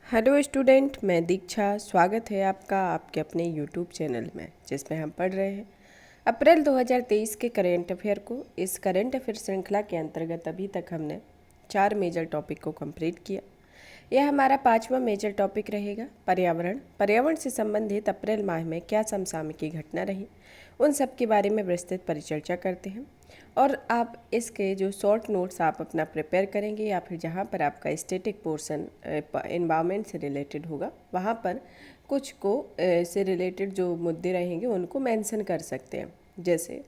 Hello student, मैं दीक्षा। स्वागत है आपका आपके अपने यूट्यूब चैनल में, जिसमें हम पढ़ रहे हैं अप्रैल 2023 के करेंट अफेयर को। इस करेंट अफेयर श्रृंखला के अंतर्गत अभी तक हमने 4 मेजर टॉपिक को कंप्लीट किया। यह हमारा 5वां मेजर टॉपिक रहेगा पर्यावरण। पर्यावरण से संबंधित अप्रैल माह में क्या समसामयिक घटना रही, उन सब के बारे में विस्तृत परिचर्चा करते हैं। और आप इसके जो शॉर्ट नोट्स आप अपना प्रिपेयर करेंगे या फिर जहाँ पर आपका स्टैटिक पोर्शन एनवायरनमेंट से रिलेटेड होगा, वहाँ पर कुछ को से रिलेटेड जो मुद्दे रहेंगे उनको मेंशन कर सकते हैं। जैसे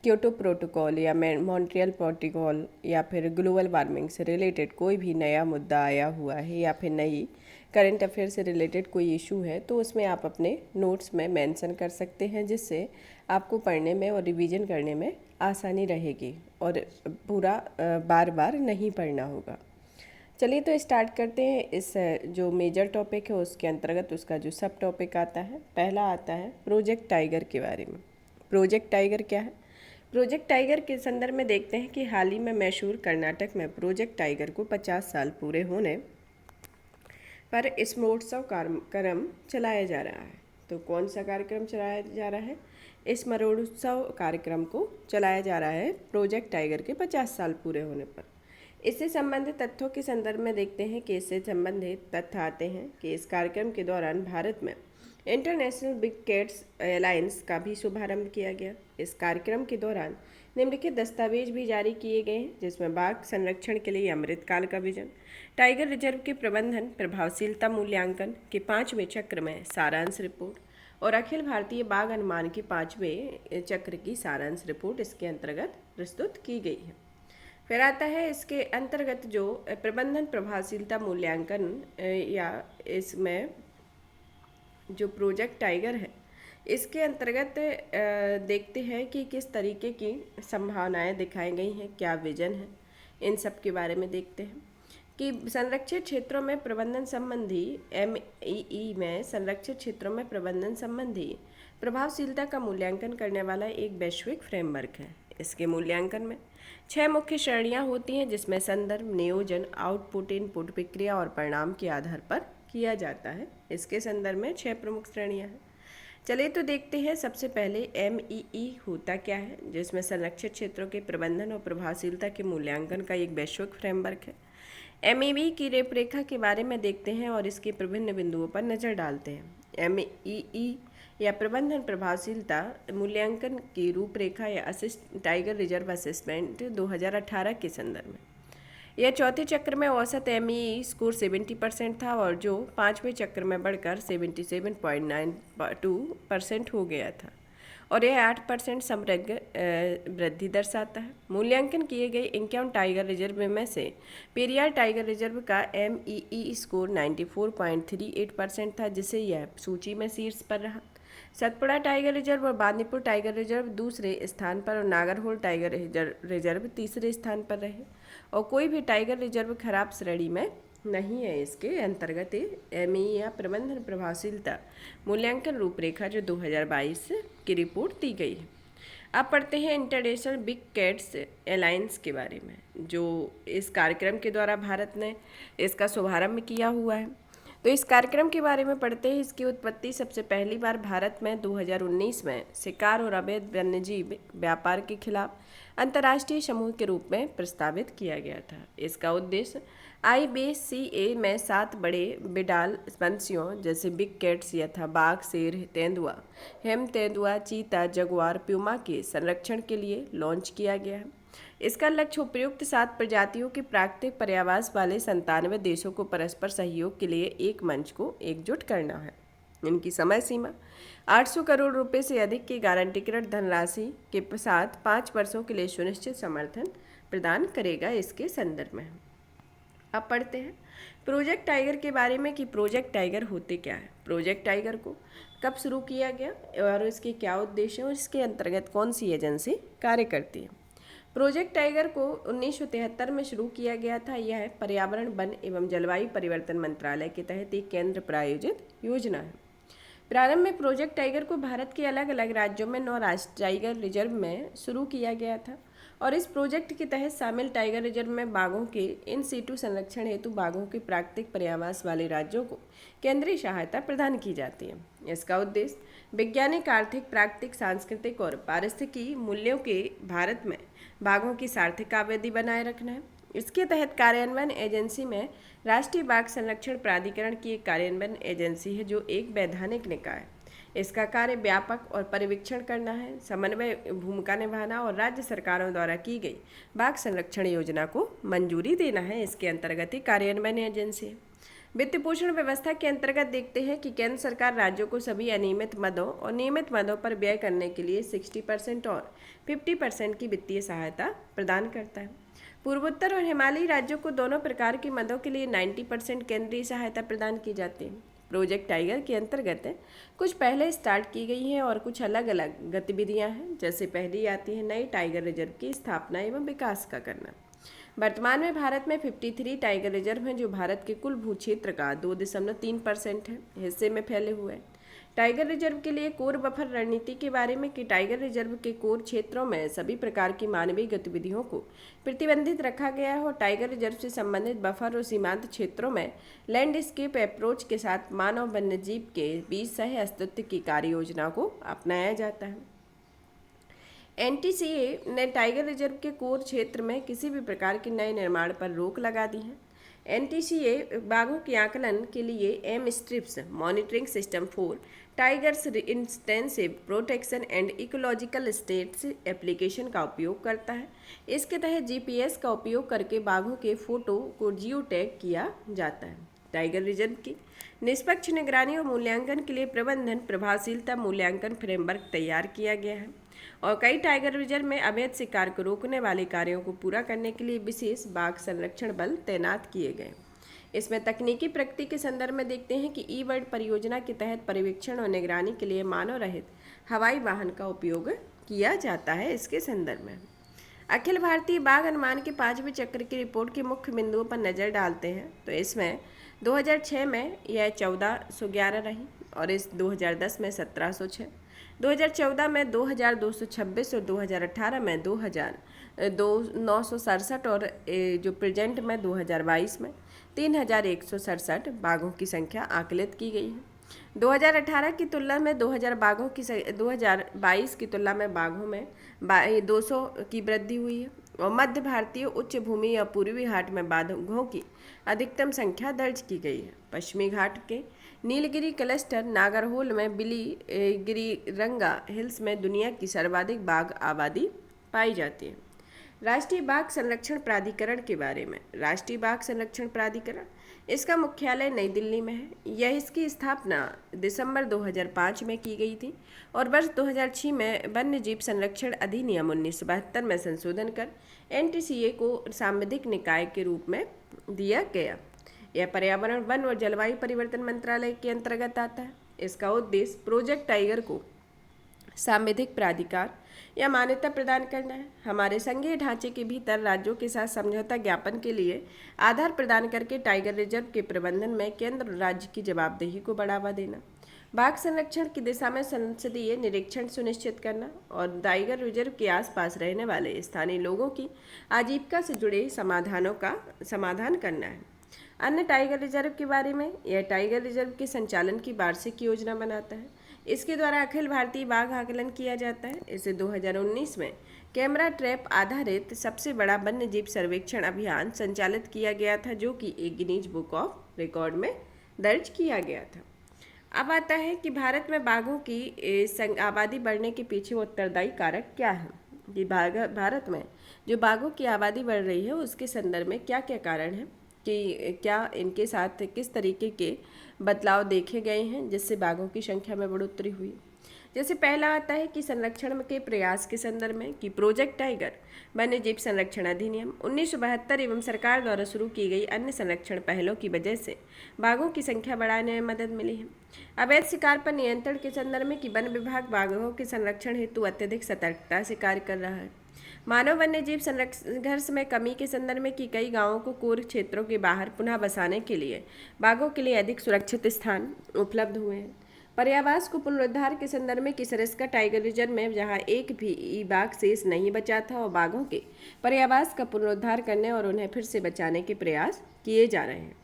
क्योटो प्रोटोकॉल या मॉन्ट्रियल प्रोटोकॉल या फिर ग्लोबल वार्मिंग से रिलेटेड कोई भी नया मुद्दा आया हुआ है या फिर नई करंट अफेयर से रिलेटेड कोई इशू है, तो उसमें आप अपने नोट्स में मेंशन कर सकते हैं, जिससे आपको पढ़ने में और रिवीजन करने में आसानी रहेगी और पूरा बार बार नहीं पढ़ना होगा। चलिए तो स्टार्ट करते हैं। इस जो मेजर टॉपिक है उसके अंतर्गत उसका जो सब टॉपिक आता है, पहला आता है प्रोजेक्ट टाइगर के बारे में। प्रोजेक्ट टाइगर क्या है? प्रोजेक्ट टाइगर के संदर्भ में देखते हैं कि हाल ही में मैसूर कर्नाटक में प्रोजेक्ट टाइगर को 50 साल पूरे होने पर स्मरोत्सव कार्यक्रम चलाया जा रहा है। तो कौन सा कार्यक्रम चलाया जा रहा है? स्मरोत्सव कार्यक्रम को चलाया जा रहा है प्रोजेक्ट टाइगर के 50 साल पूरे होने पर। इससे संबंधित तथ्यों के संदर्भ में देखते हैं कि इससे संबंधित तथ्य आते हैं कि इस कार्यक्रम के दौरान भारत में इंटरनेशनल बिग कैट्स अलायंस का भी शुभारंभ किया गया। इस कार्यक्रम के दौरान निम्नलिखित दस्तावेज भी जारी किए गए हैं, जिसमें बाघ संरक्षण के लिए अमृतकाल का विजन, टाइगर रिजर्व के प्रबंधन प्रभावशीलता मूल्यांकन के 5वें चक्र में सारांश रिपोर्ट और अखिल भारतीय बाघ अनुमान के 5वें चक्र की सारांश रिपोर्ट इसके अंतर्गत प्रस्तुत की गई है। फिर आता है इसके अंतर्गत जो प्रबंधन प्रभावशीलता मूल्यांकन या इसमें जो प्रोजेक्ट टाइगर है इसके अंतर्गत देखते हैं कि किस तरीके की संभावनाएं दिखाई गई हैं, क्या विजन है, इन सब के बारे में देखते हैं कि संरक्षित क्षेत्रों में प्रबंधन संबंधी MEE में संरक्षित क्षेत्रों में प्रबंधन संबंधी प्रभावशीलता का मूल्यांकन करने वाला एक वैश्विक फ्रेमवर्क है। इसके मूल्यांकन में 6 मुख्य श्रेणियां होती हैं, जिसमें संदर्भ, नियोजन, आउटपुट, इनपुट, प्रक्रिया और परिणाम के आधार पर किया जाता है। इसके संदर्भ में 6 प्रमुख श्रेणियां हैं। चलिए तो देखते हैं। सबसे पहले MEE होता क्या है, जिसमें संरक्षित क्षेत्रों के प्रबंधन और प्रभावशीलता के मूल्यांकन का एक वैश्विक फ्रेमवर्क है। MEE की रूपरेखा के बारे में देखते हैं और इसके विभिन्न बिंदुओं पर नज़र डालते हैं। MEE या प्रबंधन प्रभावशीलता मूल्यांकन की रूपरेखा या टाइगर रिजर्व असेसमेंट 2018 के संदर्भ में यह चौथे चक्र में औसत MEE स्कोर 70% था और जो 5वें चक्र में बढ़कर 77.92% हो गया था और यह 8% समग्र वृद्धि दर्शाता है। मूल्यांकन किए गए 51 टाइगर रिजर्व में से पेरियार टाइगर रिजर्व का MEE स्कोर 94.38% था, जिससे यह सूची में शीर्ष पर रहा। सतपुड़ा टाइगर रिजर्व और बांदीपुर टाइगर रिजर्व दूसरे स्थान पर और नागरहोल टाइगर रिजर्व तीसरे स्थान पर रहे और कोई भी टाइगर रिजर्व खराब श्रेणी में नहीं है। इसके अंतर्गत MEE या प्रबंधन प्रभावशीलता मूल्यांकन रूपरेखा जो 2022 की रिपोर्ट दी गई है। अब पढ़ते हैं इंटरनेशनल बिग कैट्स अलायंस के बारे में, जो इस कार्यक्रम के द्वारा भारत ने इसका शुभारंभ किया हुआ है। तो इस कार्यक्रम के बारे में पढ़ते हैं। इसकी उत्पत्ति सबसे पहली बार भारत में 2019 में शिकार और अवैध वन्यजीव व्यापार के खिलाफ अंतर्राष्ट्रीय समूह के रूप में प्रस्तावित किया गया था। इसका उद्देश्य IBCA में 7 बड़े बिडाल पंछियों जैसे बिग कैट्स यथा बाघ, शेर, तेंदुआ, हेम तेंदुआ, चीता, जगुआर, प्यूमा के संरक्षण के लिए लॉन्च किया गया है। इसका लक्ष्य उपयुक्त 7 प्रजातियों के प्राकृतिक पर्यावास वाले 97 देशों को परस्पर सहयोग के लिए एक मंच को एकजुट करना है। इनकी समय सीमा 800 करोड़ रुपए से अधिक की गारंटीकृत धनराशि के साथ 5 वर्षों के लिए सुनिश्चित समर्थन प्रदान करेगा। इसके संदर्भ में अब पढ़ते हैं प्रोजेक्ट टाइगर के बारे में कि प्रोजेक्ट टाइगर होते क्या है, प्रोजेक्ट टाइगर को कब शुरू किया गया और इसके क्या उद्देश्य है और इसके अंतर्गत कौन सी एजेंसी कार्य करती है। प्रोजेक्ट टाइगर को 1973 में शुरू किया गया था। यह पर्यावरण, वन एवं जलवायु परिवर्तन मंत्रालय के तहत एक केंद्र प्रायोजित योजना है। प्रारंभ में प्रोजेक्ट टाइगर को भारत के अलग अलग राज्यों में 9 राष्ट्रीय टाइगर रिजर्व में शुरू किया गया था और इस प्रोजेक्ट के तहत शामिल टाइगर रिजर्व में बाघों के इन सीटू संरक्षण हेतु बाघों के प्राकृतिक पर्यावास वाले राज्यों को केंद्रीय सहायता प्रदान की जाती है। इसका उद्देश्य वैज्ञानिक, आर्थिक, प्राकृतिक, सांस्कृतिक और पारिस्थितिकी मूल्यों के भारत में बाघों की सार्थक आबादी बनाए रखना है। इसके तहत कार्यान्वयन एजेंसी में राष्ट्रीय बाघ संरक्षण प्राधिकरण की एक कार्यान्वयन एजेंसी है जो एक वैधानिक निकाय है। इसका कार्य व्यापक और पर्यवेक्षण करना है, समन्वय भूमिका निभाना और राज्य सरकारों द्वारा की गई बाघ संरक्षण योजना को मंजूरी देना है। इसके अंतर्गत ही कार्यान्वयन एजेंसी है। वित्त पोषण व्यवस्था के अंतर्गत देखते हैं कि केंद्र सरकार राज्यों को सभी अनियमित मदों और नियमित मदों पर व्यय करने के लिए 60% और 50% की वित्तीय सहायता प्रदान करता है। पूर्वोत्तर और हिमालयी राज्यों को दोनों प्रकार की मदों के लिए 90% केंद्रीय सहायता प्रदान की जाती है। प्रोजेक्ट टाइगर के अंतर्गत कुछ पहले स्टार्ट की गई हैं और कुछ अलग अलग गतिविधियां हैं। जैसे पहली आती है नई टाइगर रिजर्व की स्थापना एवं विकास का करना। वर्तमान में भारत में 53 टाइगर रिजर्व हैं जो भारत के कुल भू क्षेत्र का 2.3% हिस्से में फैले हुए हैं। टाइगर रिजर्व के लिए कोर बफर रणनीति के बारे में कि टाइगर रिजर्व के कोर क्षेत्रों में सभी प्रकार की मानवीय गतिविधियों को प्रतिबंधित रखा गया है और टाइगर रिजर्व से संबंधित बफर और सीमांत क्षेत्रों में लैंडस्केप अप्रोच के साथ मानव वन्यजीव के बीच सह अस्तित्व की कार्य योजना को अपनाया जाता है। एनटीसीए ने टाइगर रिजर्व के कोर क्षेत्र में किसी भी प्रकार के नए निर्माण पर रोक लगा दी है। एनटीसीए बाघों के आकलन के लिए M stripes monitoring system for tigers intensive protection and ecological status application का उपयोग करता है। इसके तहत जीपीएस का उपयोग करके बाघों के फोटो को जियो टैग किया जाता है। टाइगर रिजर्व की निष्पक्ष निगरानी और मूल्यांकन के लिए प्रबंधन प्रभावशीलता मूल्यांकन फ्रेमवर्क तैयार किया गया है और कई टाइगर रिजर्व में अवैध शिकार को रोकने वाले कार्यों को पूरा करने के लिए विशेष बाघ संरक्षण बल तैनात किए गए। इसमें तकनीकी प्रगति के संदर्भ में देखते हैं कि ई वर्ल्ड परियोजना के तहत पर्यवेक्षण और निगरानी के लिए मानव रहित हवाई वाहन का उपयोग किया जाता है। इसके संदर्भ में अखिल भारतीय बाघ अनुमान के 5वें चक्र की रिपोर्ट के मुख्य बिंदुओं पर नज़र डालते हैं तो इसमें 2006 में यह 1411 रही और इस 2010 में 1706, 2014 में 2226 और 2018 में 967 और जो प्रेजेंट में 2022 में 3167 बाघों की संख्या आकलित की गई है। 2018 की तुलना में 2022 की तुलना में बाघों में 200 की वृद्धि हुई है और मध्य भारतीय उच्च भूमि या पूर्वी घाट में बाघों की अधिकतम संख्या दर्ज की गई है। पश्चिमी घाट के नीलगिरी क्लस्टर नागरहोल में बिलीगिरीरंगा हिल्स में दुनिया की सर्वाधिक बाघ आबादी पाई जाती है। राष्ट्रीय बाघ संरक्षण प्राधिकरण के बारे में राष्ट्रीय बाघ संरक्षण प्राधिकरण इसका मुख्यालय नई दिल्ली में है। यह इसकी स्थापना दिसंबर 2005 में की गई थी और वर्ष 2006 में वन्य जीव संरक्षण अधिनियम 1972 में संशोधन कर एनटीसीए को सांविधिक निकाय के रूप में दिया गया। यह पर्यावरण, वन और जलवायु परिवर्तन मंत्रालय के अंतर्गत आता है। इसका उद्देश्य प्रोजेक्ट टाइगर को सांविधिक प्राधिकार या मान्यता प्रदान करना है। हमारे संघीय ढांचे के भीतर राज्यों के साथ समझौता ज्ञापन के लिए आधार प्रदान करके टाइगर रिजर्व के प्रबंधन में केंद्र और राज्य की जवाबदेही को बढ़ावा देना, बाघ संरक्षण की दिशा में संसदीय निरीक्षण सुनिश्चित करना और टाइगर रिजर्व के आसपास रहने वाले स्थानीय लोगों की आजीविका से जुड़े समाधानों का समाधान करना है। अन्य टाइगर रिजर्व के बारे में यह टाइगर रिजर्व के संचालन की वार्षिक योजना बनाता है। इसके द्वारा अखिल भारतीय बाघ आकलन किया जाता है। इसे 2019 में कैमरा ट्रैप आधारित सबसे बड़ा वन्य जीव सर्वेक्षण अभियान संचालित किया गया था जो कि एक गिनीज बुक ऑफ रिकॉर्ड में दर्ज किया गया था। अब आता है कि भारत में बाघों की आबादी बढ़ने के पीछे उत्तरदायी कारक क्या है कि भारत में जो बाघों की आबादी बढ़ रही है उसके संदर्भ में क्या क्या कारण है कि क्या इनके साथ किस तरीके के बदलाव देखे गए हैं जिससे बाघों की संख्या में बढ़ोतरी हुई। जैसे पहला आता है कि संरक्षण के प्रयास के संदर्भ में कि प्रोजेक्ट टाइगर वन्य जीव संरक्षण अधिनियम 1972 एवं सरकार द्वारा शुरू की गई अन्य संरक्षण पहलों की वजह से बाघों की संख्या बढ़ाने में मदद मिली है। अवैध शिकार पर नियंत्रण के संदर्भ में कि वन विभाग बाघों के संरक्षण हेतु अत्यधिक सतर्कता से कार्य कर रहा है। मानव वन्य जीव संघर्ष में कमी के संदर्भ में कि कई गांवों को कोर क्षेत्रों के बाहर पुनः बसाने के लिए बाघों के लिए अधिक सुरक्षित स्थान उपलब्ध हुए हैं। पर्यावास को पुनरुद्धार के संदर्भ में किसरस्का टाइगर रिजर्व में जहां एक भी बाघ शेष नहीं बचा था और बाघों के पर्यावास का पुनरुद्धार करने और उन्हें फिर से बचाने के प्रयास किए जा रहे हैं।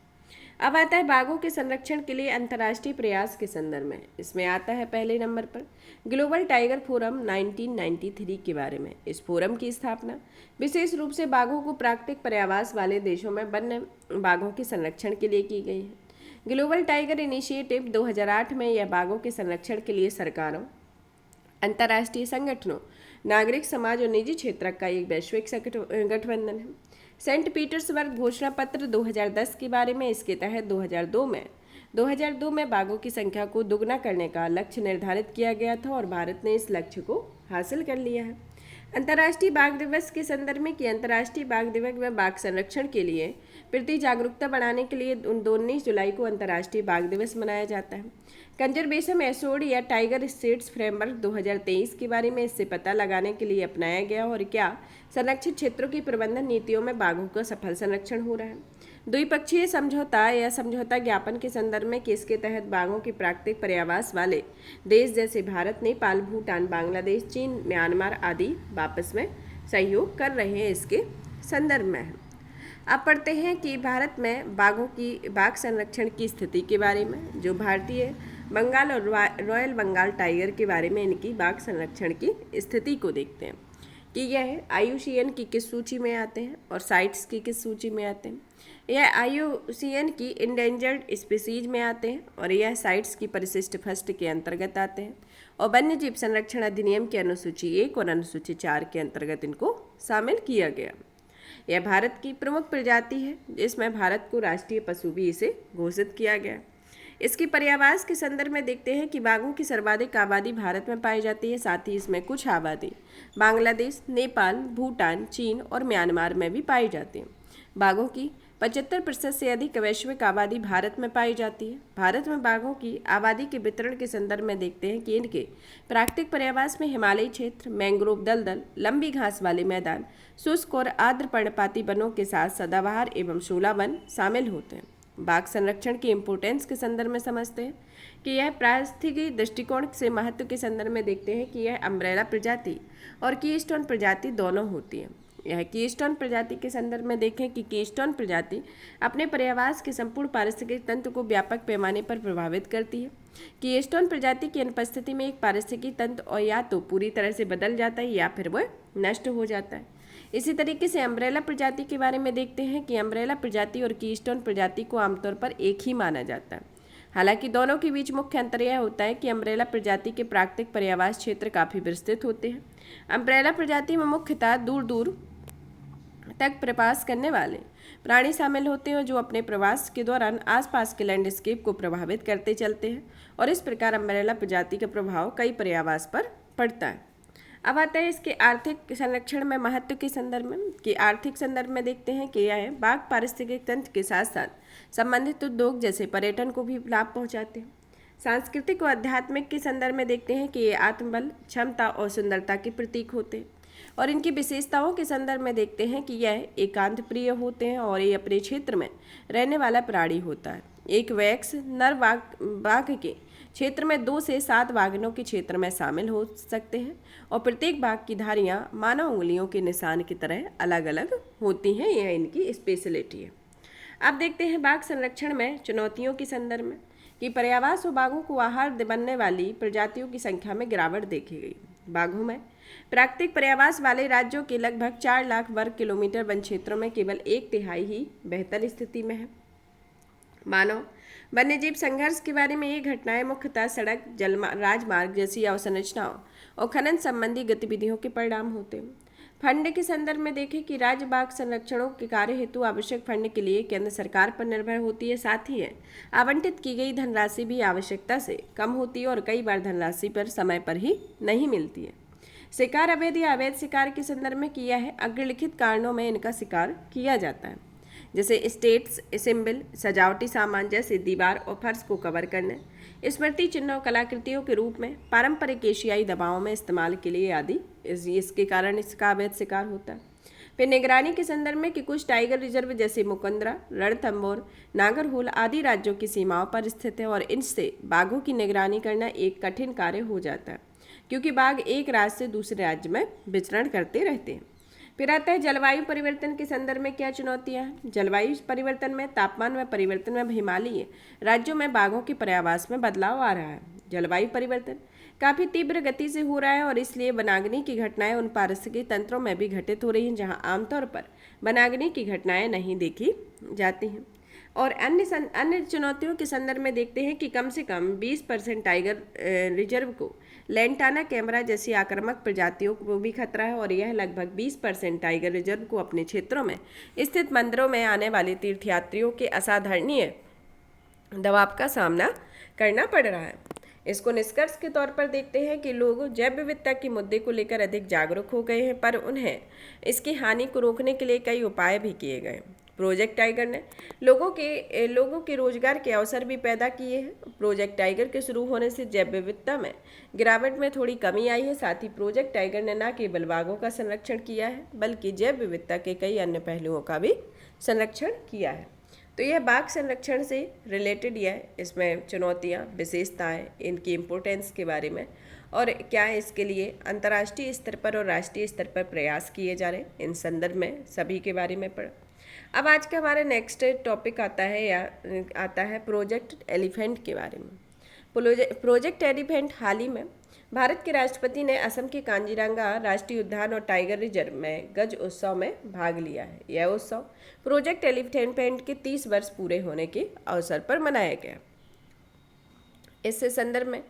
अब आता है बाघों के संरक्षण के लिए अंतर्राष्ट्रीय प्रयास के संदर्भ में। इसमें आता है पहले नंबर पर ग्लोबल टाइगर फोरम 1993 के बारे में। इस फोरम की स्थापना विशेष रूप से बाघों को प्राकृतिक पर्यावास वाले देशों में वन्य बाघों के संरक्षण के लिए की गई है। ग्लोबल टाइगर इनिशिएटिव 2008 में यह बाघों के संरक्षण के लिए सरकारों, अंतर्राष्ट्रीय संगठनों, नागरिक समाज और निजी क्षेत्र का एक वैश्विक गठबंधन है। सेंट पीटर्सबर्ग घोषणा पत्र 2010 के बारे में। इसके तहत 2002 में बाघों की संख्या को दुगना करने का लक्ष्य निर्धारित किया गया था और भारत ने इस लक्ष्य को हासिल कर लिया है। अंतर्राष्ट्रीय बाघ दिवस के संदर्भ में कि अंतर्राष्ट्रीय बाघ दिवस में बाघ संरक्षण के लिए प्रति जागरूकता बढ़ाने के लिए 19 जुलाई को अंतर्राष्ट्रीय बाघ दिवस मनाया जाता है। कंजर्वेशन एसोड या टाइगर स्टेट्स फ्रेमवर्क 2023 के बारे में इससे पता लगाने के लिए अपनाया गया और क्या संरक्षित क्षेत्रों की प्रबंधन नीतियों में बाघों का सफल संरक्षण हो रहा है। द्विपक्षीय समझौता या समझौता ज्ञापन के संदर्भ में कि इसके तहत बाघों के प्राकृतिक पर्यावास वाले देश जैसे भारत, नेपाल, भूटान, बांग्लादेश, चीन, म्यांमार आदि वापस में सहयोग कर रहे हैं, इसके संदर्भ में है। अब पढ़ते हैं कि भारत में बाघ संरक्षण की स्थिति के बारे में, जो भारतीय बंगाल और रॉयल बंगाल टाइगर के बारे में इनकी बाघ संरक्षण की स्थिति को देखते हैं कि यह IUCN की किस सूची में आते हैं और साइट्स की किस सूची में आते हैं। यह IUCN की इंडेंजर्ड स्पीसीज में आते हैं और यह साइट्स की परिशिष्ट फर्स्ट के अंतर्गत आते हैं और वन्यजीव संरक्षण अधिनियम के अनुसूची 1 और अनुसूची 4 के अंतर्गत इनको शामिल किया गया। यह भारत की प्रमुख प्रजाति है, जिसमें भारत को राष्ट्रीय पशु भी इसे घोषित किया गया। इसकी पर्यावास के संदर्भ में देखते हैं कि बाघों की सर्वाधिक आबादी भारत में पाई जाती है, साथ ही इसमें कुछ आबादी बांग्लादेश, नेपाल, भूटान, चीन और म्यांमार में भी पाई जाती है। बाघों की 75% से अधिक वैश्विक आबादी भारत में पाई जाती है। भारत में बाघों की आबादी के वितरण के संदर्भ में देखते हैं कि इनके प्राकृतिक पर्यावास में हिमालयी क्षेत्र, मैंग्रोव दलदल, लंबी घास वाले मैदान, शुष्क और आर्द्र पर्णपाती वनों के साथ सदाबहार एवं शोला वन शामिल होते हैं। बाघ संरक्षण की इम्पोर्टेंस के संदर्भ में समझते हैं कि यह पारिस्थितिकी दृष्टिकोण से महत्व के संदर्भ में देखते हैं कि यह अम्ब्रेला प्रजाति और कीस्टोन प्रजाति दोनों होती है। यह कीस्टोन प्रजाति के संदर्भ में देखें कि कीस्टोन प्रजाति अपने पर्यावास के संपूर्ण पारिस्थितिक तंत्र को व्यापक पैमाने पर प्रभावित करती है। कीस्टोन प्रजाति की अनुपस्थिति में एक पारिस्थितिक तंत्र और या तो पूरी तरह से बदल जाता है या फिर वह नष्ट हो जाता है। इसी तरीके से अम्ब्रेला प्रजाति के बारे में देखते हैं कि अम्ब्रेला प्रजाति और कीस्टोन प्रजाति को आमतौर पर एक ही माना जाता है। हालांकि दोनों के बीच मुख्य अंतर यह होता है कि अम्ब्रेला प्रजाति के प्राकृतिक पर्यावास क्षेत्र काफ़ी विस्तृत होते हैं। अम्ब्रेला प्रजाति में मुख्यतः दूर दूर तक प्रवास करने वाले प्राणी शामिल होते हैं, जो अपने प्रवास के दौरान आसपास के लैंडस्केप को प्रभावित करते चलते हैं और इस प्रकार अम्ब्रेला प्रजाति का प्रभाव कई पर्यावास पर पड़ता है। अब आता है इसके आर्थिक संरक्षण में महत्व के संदर्भ में कि आर्थिक संदर्भ में देखते हैं कि यह बाघ पारिस्थितिक तंत्र के साथ साथ संबंधित उद्योग जैसे पर्यटन को भी लाभ पहुंचाते हैं। सांस्कृतिक और आध्यात्मिक के संदर्भ में देखते हैं कि ये आत्मबल, क्षमता और सुंदरता के प्रतीक होते हैं और इनकी विशेषताओं के संदर्भ में देखते हैं कि यह एकांत प्रिय होते हैं और ये अपने क्षेत्र में रहने वाला प्राणी होता है। एक वयस्क नर बाघ के क्षेत्र में 2 से 7 वागिनों के क्षेत्र में शामिल हो सकते हैं और प्रत्येक बाघ की धारियां मानव उंगलियों के निशान की तरह अलग अलग होती हैं। यह इनकी स्पेशलिटी है। अब देखते हैं बाघ संरक्षण में चुनौतियों के संदर्भ में कि पर्यावास और बाघों को आहार बनने वाली प्रजातियों की संख्या में गिरावट देखी गई। बाघों में प्राकृतिक पर्यावास वाले राज्यों के लगभग 4 लाख वर्ग किलोमीटर वन क्षेत्रों में केवल 1/3 ही बेहतर स्थिति में है। मानव वन्यजीव संघर्ष के बारे में ये घटनाएं मुख्यतः सड़क, राजमार्ग जैसी अवसंरचनाओं और खनन संबंधी गतिविधियों के परिणाम होते हैं। फंड के संदर्भ में देखें कि राज्य बाघ संरक्षणों के कार्य हेतु आवश्यक फंड के लिए केंद्र सरकार पर निर्भर होती है। साथ ही आवंटित की गई धनराशि भी आवश्यकता से कम होती है और कई बार धनराशि पर समय पर ही नहीं मिलती है। शिकार अवैध या अवैध शिकार के संदर्भ में किया है। अग्रलिखित कारणों में इनका शिकार किया जाता है, जैसे स्टेट्स सिंबल, सजावटी सामान जैसे दीवार और फर्श को कवर करने, स्मृति चिन्ह और कलाकृतियों के रूप में, पारंपरिक एशियाई दवाओं में इस्तेमाल के लिए आदि। इसके कारण इसका अवैध शिकार होता है। फिर निगरानी के संदर्भ में कि कुछ टाइगर रिजर्व जैसे मुकंदरा, रणथंभौर, नागरहोल आदि राज्यों की सीमाओं पर स्थित है और इनसे बाघों की निगरानी करना एक कठिन कार्य हो जाता है, क्योंकि बाघ एक राज्य से दूसरे राज्य में विचरण करते रहते हैं। फिर आता है जलवायु परिवर्तन के संदर्भ में क्या चुनौतियां हैं। जलवायु परिवर्तन में तापमान में परिवर्तन में हिमालयी राज्यों में बाघों के पर्यावास में बदलाव आ रहा है। जलवायु परिवर्तन काफ़ी तीव्र गति से हो रहा है और इसलिए वनाग्नि की घटनाएं उन पारिस्थितिकी तंत्रों में भी घटित हो रही हैं जहां आमतौर पर वनाग्नि की घटनाएं नहीं देखी जाती हैं। और अन्य चुनौतियों के संदर्भ में देखते हैं कि कम से कम 20% टाइगर रिजर्व को लेंटाना कैमरा जैसी आक्रामक प्रजातियों को भी खतरा है और यह लगभग 20% टाइगर रिजर्व को अपने क्षेत्रों में स्थित मंदिरों में आने वाले तीर्थयात्रियों के असाधारणीय दबाव का सामना करना पड़ रहा है। इसको निष्कर्ष के तौर पर देखते हैं कि लोग जैव विविधता के मुद्दे को लेकर अधिक जागरूक हो गए हैं, पर उन्हें इसकी हानि को रोकने के लिए कई उपाय भी किए गए। प्रोजेक्ट टाइगर ने लोगों के रोजगार के अवसर भी पैदा किए हैं। प्रोजेक्ट टाइगर के शुरू होने से जैव विविधता में गिरावट में थोड़ी कमी आई है। साथ ही प्रोजेक्ट टाइगर ने न केवल बाघों का संरक्षण किया है बल्कि जैव विविधता के कई अन्य पहलुओं का भी संरक्षण किया है। तो यह बाघ संरक्षण से रिलेटेड है, इसमें चुनौतियाँ, विशेषताएं, इनकी इम्पोर्टेंस के बारे में और क्या इसके लिए अंतर्राष्ट्रीय स्तर पर और राष्ट्रीय स्तर पर प्रयास किए जा रहे हैं, इन संदर्भ में सभी के बारे में पढ़ा। अब आज का हमारा नेक्स्ट टॉपिक आता है प्रोजेक्ट एलिफेंट के बारे में। प्रोजेक्ट एलिफेंट हाल ही में भारत के राष्ट्रपति ने असम के कांजीरंगा राष्ट्रीय उद्यान और टाइगर रिजर्व में गज उत्सव में भाग लिया है। यह उत्सव प्रोजेक्ट एलिफेंट के 30 वर्ष पूरे होने के अवसर पर मनाया गया। इससे संदर्भ में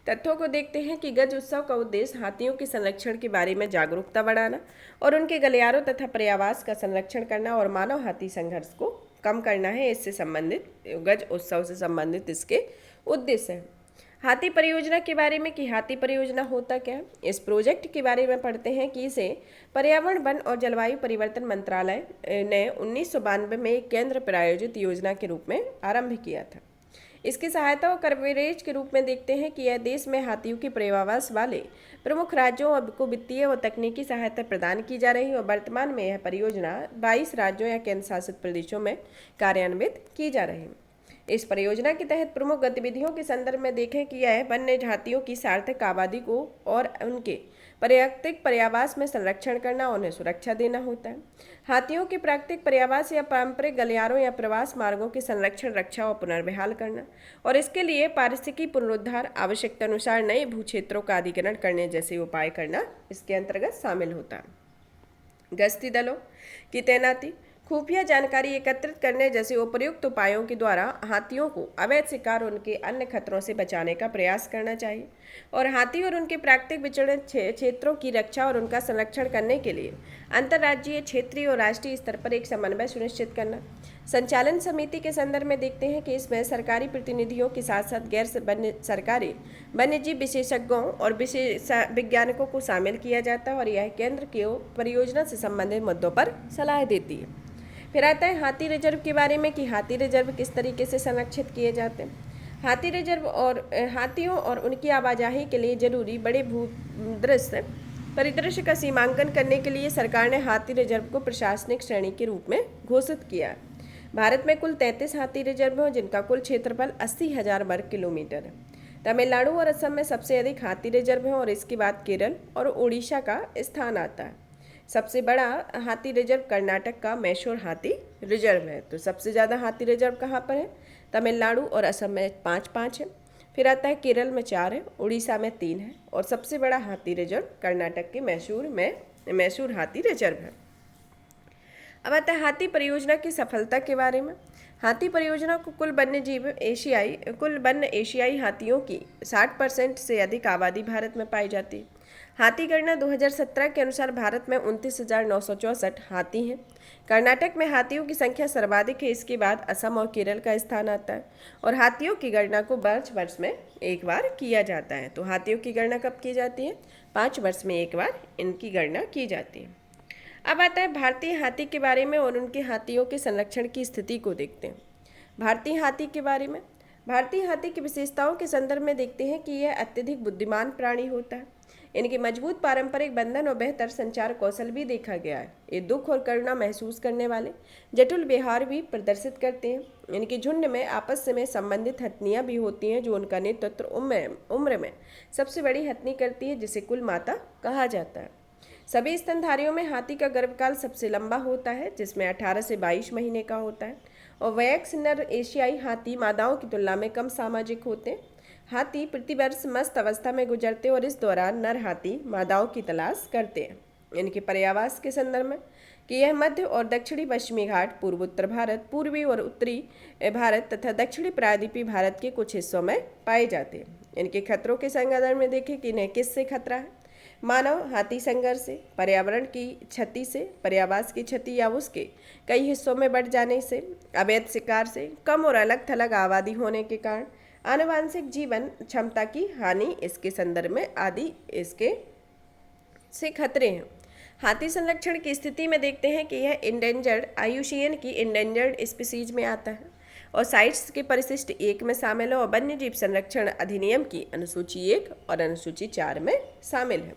तथ्यों को देखते हैं कि गज उत्सव का उद्देश्य हाथियों के संरक्षण के बारे में जागरूकता बढ़ाना और उनके गलियारों तथा पर्यावास का संरक्षण करना और मानव हाथी संघर्ष को कम करना है। इससे संबंधित गज उत्सव से संबंधित इसके उद्देश्य हैं। हाथी परियोजना के बारे में कि हाथी परियोजना होता क्या है। इस प्रोजेक्ट के बारे में पढ़ते हैं कि इसे पर्यावरण, वन और जलवायु परिवर्तन मंत्रालय ने 1992 में एक केंद्र प्रायोजित योजना के रूप में आरंभ किया था। इसकी सहायता और कवरेज के रूप में देखते हैं कि यह देश में हाथियों के पर्यावास वाले प्रमुख राज्यों को वित्तीय और तकनीकी सहायता प्रदान की जा रही है और वर्तमान में यह परियोजना 22 राज्यों या केंद्र शासित प्रदेशों में कार्यान्वित की जा रही है। इस परियोजना के तहत प्रमुख गतिविधियों के संदर्भ में देखें कि यह वन्य हाथियों की सार्थक आबादी को और उनके प्राकृतिक पर्यावास में संरक्षण करना, उन्हें सुरक्षा देना होता है। हाथियों के प्राकृतिक पर्यावास या पारंपरिक गलियारों या प्रवास मार्गों के संरक्षण, रक्षा और पुनर्बहाल करना और इसके लिए पारिस्थितिकी पुनरुद्धार, आवश्यकता अनुसार नए भू क्षेत्रों का अधिग्रहण करने जैसे उपाय करना इसके अंतर्गत शामिल होता है। गश्ती दलों की तैनाती, खुफिया जानकारी एकत्रित करने जैसे उपयुक्त उपायों के द्वारा हाथियों को अवैध शिकार और उनके अन्य खतरों से बचाने का प्रयास करना चाहिए और हाथी और उनके प्राकृतिक विचरण क्षेत्रों की रक्षा और उनका संरक्षण करने के लिए अंतर्राज्यीय, क्षेत्रीय और राष्ट्रीय स्तर पर एक समन्वय सुनिश्चित करना। संचालन समिति के संदर्भ में देखते हैं कि इसमें सरकारी प्रतिनिधियों के साथ साथ गैर सरकारी वन्यजीव विशेषज्ञों और वैज्ञानिकों को शामिल किया जाता है और यह केंद्र की परियोजना से संबंधित मुद्दों पर सलाह देती है। फिर आता है हाथी रिजर्व के बारे में कि हाथी रिजर्व किस तरीके से संरक्षित किए जाते हैं। हाथी रिजर्व और हाथियों और उनकी आवाजाही के लिए जरूरी बड़े भूदृश्य परिदृश्य का सीमांकन करने के लिए सरकार ने हाथी रिजर्व को प्रशासनिक श्रेणी के रूप में घोषित किया है। भारत में कुल 33 हाथी रिजर्व हैं जिनका कुल क्षेत्रफल 80,000 वर्ग किलोमीटर है। तमिलनाडु और असम में सबसे अधिक हाथी रिजर्व हैं और इसके बाद केरल और उड़ीसा का स्थान आता है। सबसे बड़ा हाथी रिजर्व कर्नाटक का मैसूर हाथी रिजर्व है। तो सबसे ज़्यादा हाथी रिजर्व कहाँ पर है? तमिलनाडु और असम में 5 है। फिर आता है केरल में 4 है, उड़ीसा में 3 है और सबसे बड़ा हाथी रिजर्व कर्नाटक के मैसूर हाथी रिजर्व है। अब आता है हाथी परियोजना की सफलता के बारे में। हाथी परियोजना को कुल वन्य एशियाई हाथियों की 60% से अधिक आबादी भारत में पाई जाती है। हाथी गणना 2017 के अनुसार भारत में 29,964 हाथी हैं। कर्नाटक में हाथियों की संख्या सर्वाधिक है, इसके बाद असम और केरल का स्थान आता है और हाथियों की गणना को 5 वर्ष में एक बार किया जाता है। तो हाथियों की गणना कब की जाती है? 5 वर्ष में एक बार इनकी गणना की जाती है। अब आता है भारतीय हाथी के बारे में और उनके हाथियों के संरक्षण की स्थिति को देखते हैं। भारतीय हाथी के बारे में, भारतीय हाथी की विशेषताओं के संदर्भ में देखते हैं कि यह अत्यधिक बुद्धिमान प्राणी होता है। इनके मजबूत पारंपरिक बंधन और बेहतर संचार कौशल भी देखा गया है। ये दुख और करुणा महसूस करने वाले जटिल व्यवहार भी प्रदर्शित करते हैं। इनके झुंड में आपस में संबंधित हथनियाँ भी होती हैं जो उनका नेतृत्व उम्र में सबसे बड़ी हथनी करती है, जिसे कुल माता कहा जाता है। सभी स्तनधारियों में हाथी का गर्भकाल सबसे लंबा होता है, जिसमें 18 से 22 महीने का होता है, और वयस्क नर एशियाई हाथी मादाओं की तुलना में कम सामाजिक होते हैं। हाथी प्रतिवर्ष मस्त अवस्था में गुजरते और इस दौरान नर हाथी मादाओं की तलाश करते हैं। इनके पर्यावास के संदर्भ में कि यह मध्य और दक्षिणी पश्चिमी घाट, पूर्वोत्तर भारत, पूर्वी और उत्तरी भारत तथा दक्षिणी प्रायद्वीपीय भारत के कुछ हिस्सों में पाए जाते हैं। इनके खतरों के संदर्भ में देखें कि इन्हें किससे खतरा है। मानव हाथी संघर्ष से, पर्यावरण की क्षति से, पर्यावास की क्षति या उसके कई हिस्सों में बढ़ जाने से, अवैध शिकार से, कम और अलग थलग आबादी होने के कारण आनुवांशिक जीवन क्षमता की हानि, इसके संदर्भ में आदि इसके से खतरे हैं। हाथी संरक्षण की स्थिति में देखते हैं कि यह इंडेंजर्ड IUCN की इंडेंजर्ड स्पीसीज में आता है और साइट्स के परिशिष्ट 1 में शामिल है और वन्य जीव संरक्षण अधिनियम की अनुसूची 1 और अनुसूची 4 में शामिल है।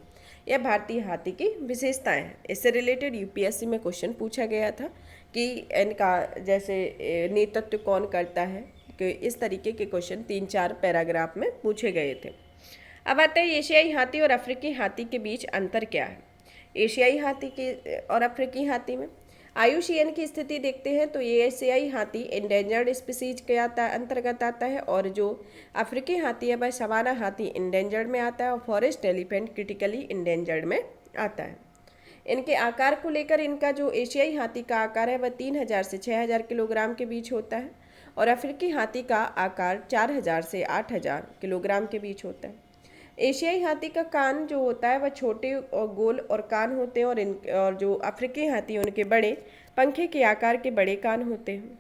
यह भारतीय हाथी की विशेषताएं हैं। इससे रिलेटेड UPSC में क्वेश्चन पूछा गया था कि इनका जैसे नेतृत्व कौन करता है, कि इस तरीके के क्वेश्चन 3-4 पैराग्राफ में पूछे गए थे। अब आते हैं एशियाई हाथी और अफ्रीकी हाथी के बीच अंतर क्या है। एशियाई हाथी के और अफ्रीकी हाथी में IUCN की स्थिति देखते हैं तो ये एशियाई हाथी इंडेंजर्ड स्पीसीज के अंतर्गत आता है और जो अफ्रीकी हाथी है वह सवाना हाथी इंडेंजर्ड में आता है और फॉरेस्ट एलिफेंट क्रिटिकली इंडेंजर्ड में आता है। इनके आकार को लेकर इनका जो एशियाई हाथी का आकार है वह 3000 से 6000 किलोग्राम के बीच होता है और अफ्रीकी हाथी का आकार 4000 से 8000 किलोग्राम के बीच होता है। एशियाई हाथी का कान जो होता है वह छोटे और गोल और कान होते हैं और जो अफ्रीकी हाथी उनके बड़े पंखे के आकार के बड़े कान होते हैं।